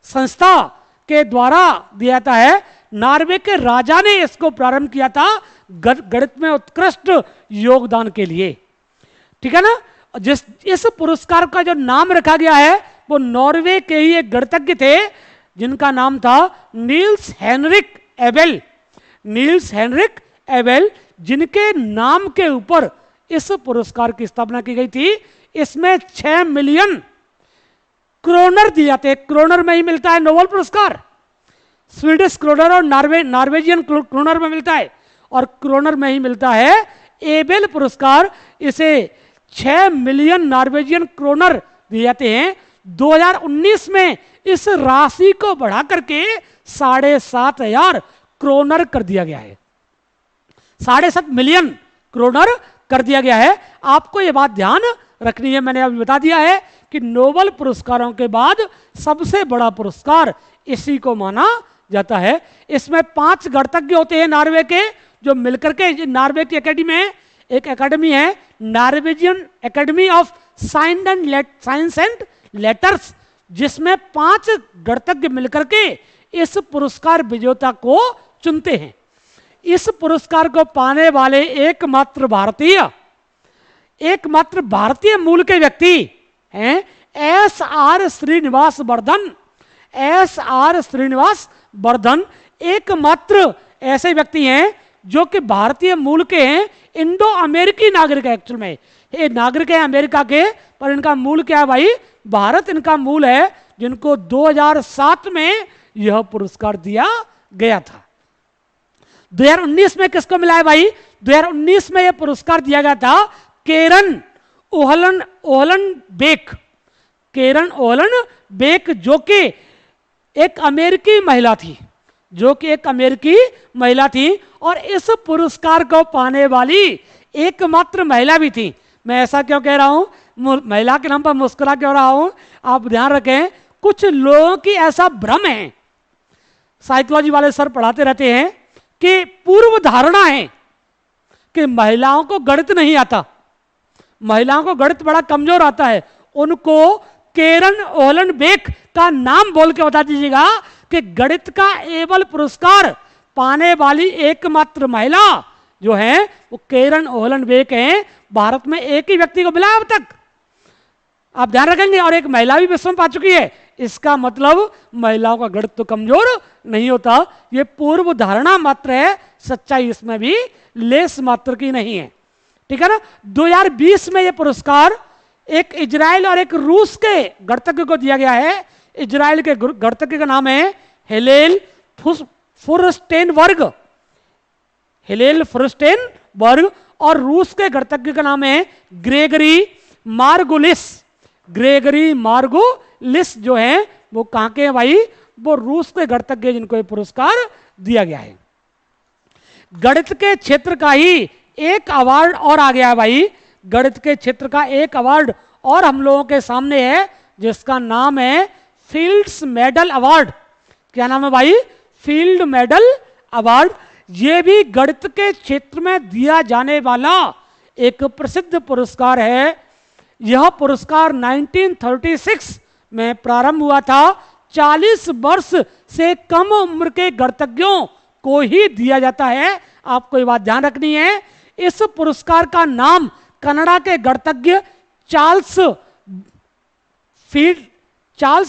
A: संस्था के द्वारा दिया जाता है। नॉर्वे के राजा ने इसको प्रारंभ किया था गणित में उत्कृष्ट योगदान के लिए। ठीक है ना? इस पुरस्कार का जो नाम रखा गया है वो नॉर्वे के ही एक गणितज्ञ थे, जिनका नाम था Niels Henrik Abel. Niels Henrik Abel, जिनके नाम के ऊपर इस पुरस्कार की स्थापना की गई थी। इसमें 6 मिलियन क्रोनर दिए जाते हैं। क्रोनर में ही मिलता है नोबेल पुरस्कार। स्वीडिश क्रोनर और नॉर्वेजियन क्रोनर में मिलता है, और क्रोनर में ही मिलता है एबेल पुरस्कार। इसे 6 मिलियन नॉर्वेजियन क्रोनर दिए जाते हैं। 2019 में इस राशि को बढ़ा करके 7,500 क्रोनर कर दिया गया है। 7.5 मिलियन क्रोनर कर दिया गया है। आपको यह बात ध्यान रखनी है, मैंने अभी बता दिया है कि नोबेल पुरस्कारों के बाद सबसे बड़ा पुरस्कार इसी को माना जाता है। इसमें 5 गणितज्ञ होते हैं नॉर्वे के, जो मिलकर के नॉर्वे की एकेडमी है, एक एकेडमी है Norwegian academy of science and letters, जिसमें 5 गणितज्ञ मिलकर के इस पुरस्कार विजेता को चुनते हैं। इस पुरस्कार को पाने वाले एकमात्र भारतीय मूल के व्यक्ति हैं एस.आर. श्रीनिवास वर्धन। एस.आर. श्रीनिवास वर्धन एकमात्र ऐसे व्यक्ति हैं जो कि भारतीय मूल के हैं, इंडो अमेरिकी नागरिक है। एक्चुअल में ये नागरिक है अमेरिका के, पर इनका मूल क्या है भाई? भारत इनका मूल है, जिनको 2007 में यह पुरस्कार दिया गया था। 2019 में किसको मिला है भाई? 2019 में यह पुरस्कार दिया गया था केरन ओहलन बेक। केरन ओहलन बेक जो कि एक अमेरिकी महिला थी, जो कि एक अमेरिकी महिला थी, और इस पुरस्कार को पाने वाली एकमात्र महिला भी थी। मैं ऐसा क्यों कह रहा हूं, महिला के नाम पर मुस्कुरा क्यों रहा हूं? आप ध्यान रखें, कुछ लोगों की ऐसा भ्रम है, साइकोलॉजी वाले सर पढ़ाते रहते हैं कि पूर्व धारणा है कि महिलाओं को गणित नहीं आता, महिलाओं को गणित बड़ा कमजोर आता है। उनको केरन ओहलन बेक का नाम बोल के बता दीजिएगा कि गणित का एबल पुरस्कार पाने वाली एकमात्र महिला जो है वो केरन ओहलन बेक है। भारत में एक ही व्यक्ति को मिला अब तक, आप ध्यान रखेंगे, और एक महिला भी विश्व में पा चुकी है। इसका मतलब महिलाओं का गणित तो कमजोर नहीं होता, ये पूर्व धारणा मात्र है, सच्चाई इसमें भी लेस मात्र की नहीं है। ठीक है ना? 2020 में ये पुरस्कार एक इजराइल और एक रूस के गणितज्ञ को दिया गया है। इजराइल के गणितज्ञ का नाम है हेलेल फुरस्टेनबर्ग, हेलेल फुरस्टेनबर्ग, और रूस के गणितज्ञ का नाम है ग्रेगरी मार्गुलिस। ग्रेगरी मार्गुलिस जो है वो कहां के हैं भाई? वो रूस के गणितज्ञ जिनको ये पुरस्कार दिया गया है। गणित के क्षेत्र का ही एक अवार्ड और आ गया है भाई, गणित के क्षेत्र का एक अवार्ड और हम लोगों के सामने है, जिसका नाम है फील्ड्स मेडल अवार्ड। क्या नाम है भाई? Field medal award. यह भी गणित के क्षेत्र में दिया जाने वाला एक प्रसिद्ध पुरस्कार है। यह पुरस्कार 1936 में प्रारंभ हुआ था। 40 वर्ष से कम उम्र के गणितज्ञों को ही दिया जाता है। आपको ये बात ध्यान रखनी है। इस पुरस्कार का नाम कनाडा के गणितज्ञ चार्ल्स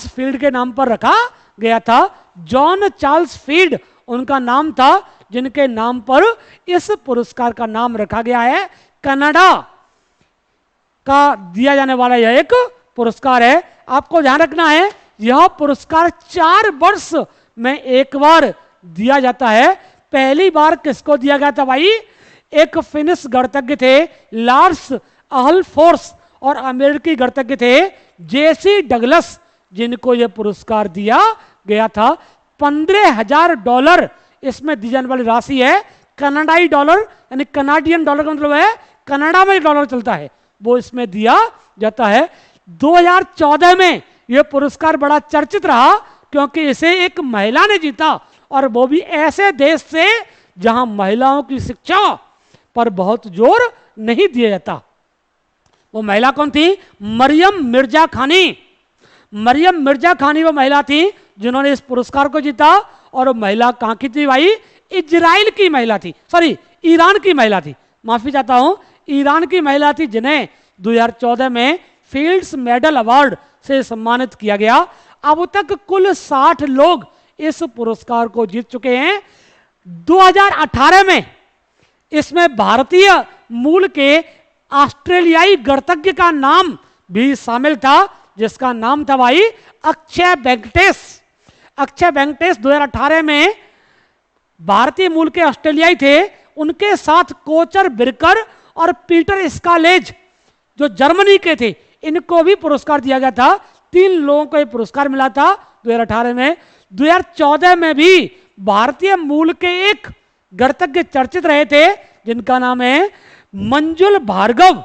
A: फील्ड के नाम पर रखा गया था। जॉन चार्ल्स फील्ड उनका नाम था, जिनके नाम पर इस पुरस्कार का नाम रखा गया है। कनाडा का दिया जाने वाला यह एक पुरस्कार है। आपको ध्यान रखना है, यह पुरस्कार 4 वर्ष में एक बार दिया जाता है। पहली बार किसको दिया गया था भाई? एक फिनिश गणितज्ञ थे लार्स अहलफोर्स, और अमेरिकी गणितज्ञ थे जेसी डगलस, जिनको यह पुरस्कार दिया गया था। $15,000 इसमें दी जाने वाली राशि है। कनाडाई डॉलर यानी कनाडियन डॉलर का मतलब है कनाडा में डॉलर चलता है, वो इसमें दिया जाता है। 2014 में यह पुरस्कार बड़ा चर्चित रहा, क्योंकि इसे एक महिला ने जीता, और वो भी ऐसे देश से जहां महिलाओं की शिक्षा पर बहुत जोर नहीं दिया जाता। वो महिला कौन थी? मरियम मिर्जा खानी। मरियम मिर्जा खानी वो महिला थी जिन्होंने इस पुरस्कार को जीता। और वो महिला कहां की थी भाई? इजराइल की महिला थी, सॉरी ईरान की महिला थी, माफी चाहता हूं, ईरान की महिला थी, जिन्हें 2014 में फील्ड्स मेडल अवार्ड से सम्मानित किया गया। अब तक कुल 60 लोग इस पुरस्कार को जीत चुके हैं। 2018 में इसमें भारतीय मूल के ऑस्ट्रेलियाई गणितज्ञ का नाम भी शामिल था, जिसका नाम था भाई अक्षय वेंकटेश। अक्षय वेंकटेश 2018 में भारतीय मूल के ऑस्ट्रेलियाई थे। उनके साथ कोचर बिरकर और पीटर स्कालेज जो जर्मनी के थे, इनको भी पुरस्कार दिया गया था। 3 लोगों को यह पुरस्कार मिला था 2018 में। 2014 में भी भारतीय मूल के एक गणितज्ञ चर्चित रहे थे, जिनका नाम है मंजुल भार्गव।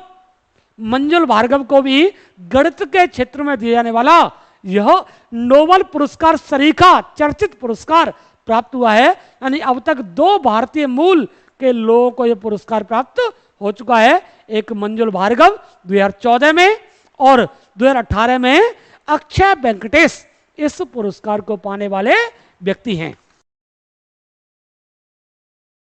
A: मंजुल भार्गव को भी गणित के क्षेत्र में दिए जाने वाला यह नोबेल पुरस्कार सरीखा चर्चित पुरस्कार प्राप्त हुआ है। यानी अब तक 2 भारतीय मूल के लोगों को यह पुरस्कार प्राप्त हो चुका है। एक मंजुल भार्गव 2014 में, और 2018 में अक्षय वेंकटेश इस पुरस्कार को पाने वाले व्यक्ति हैं।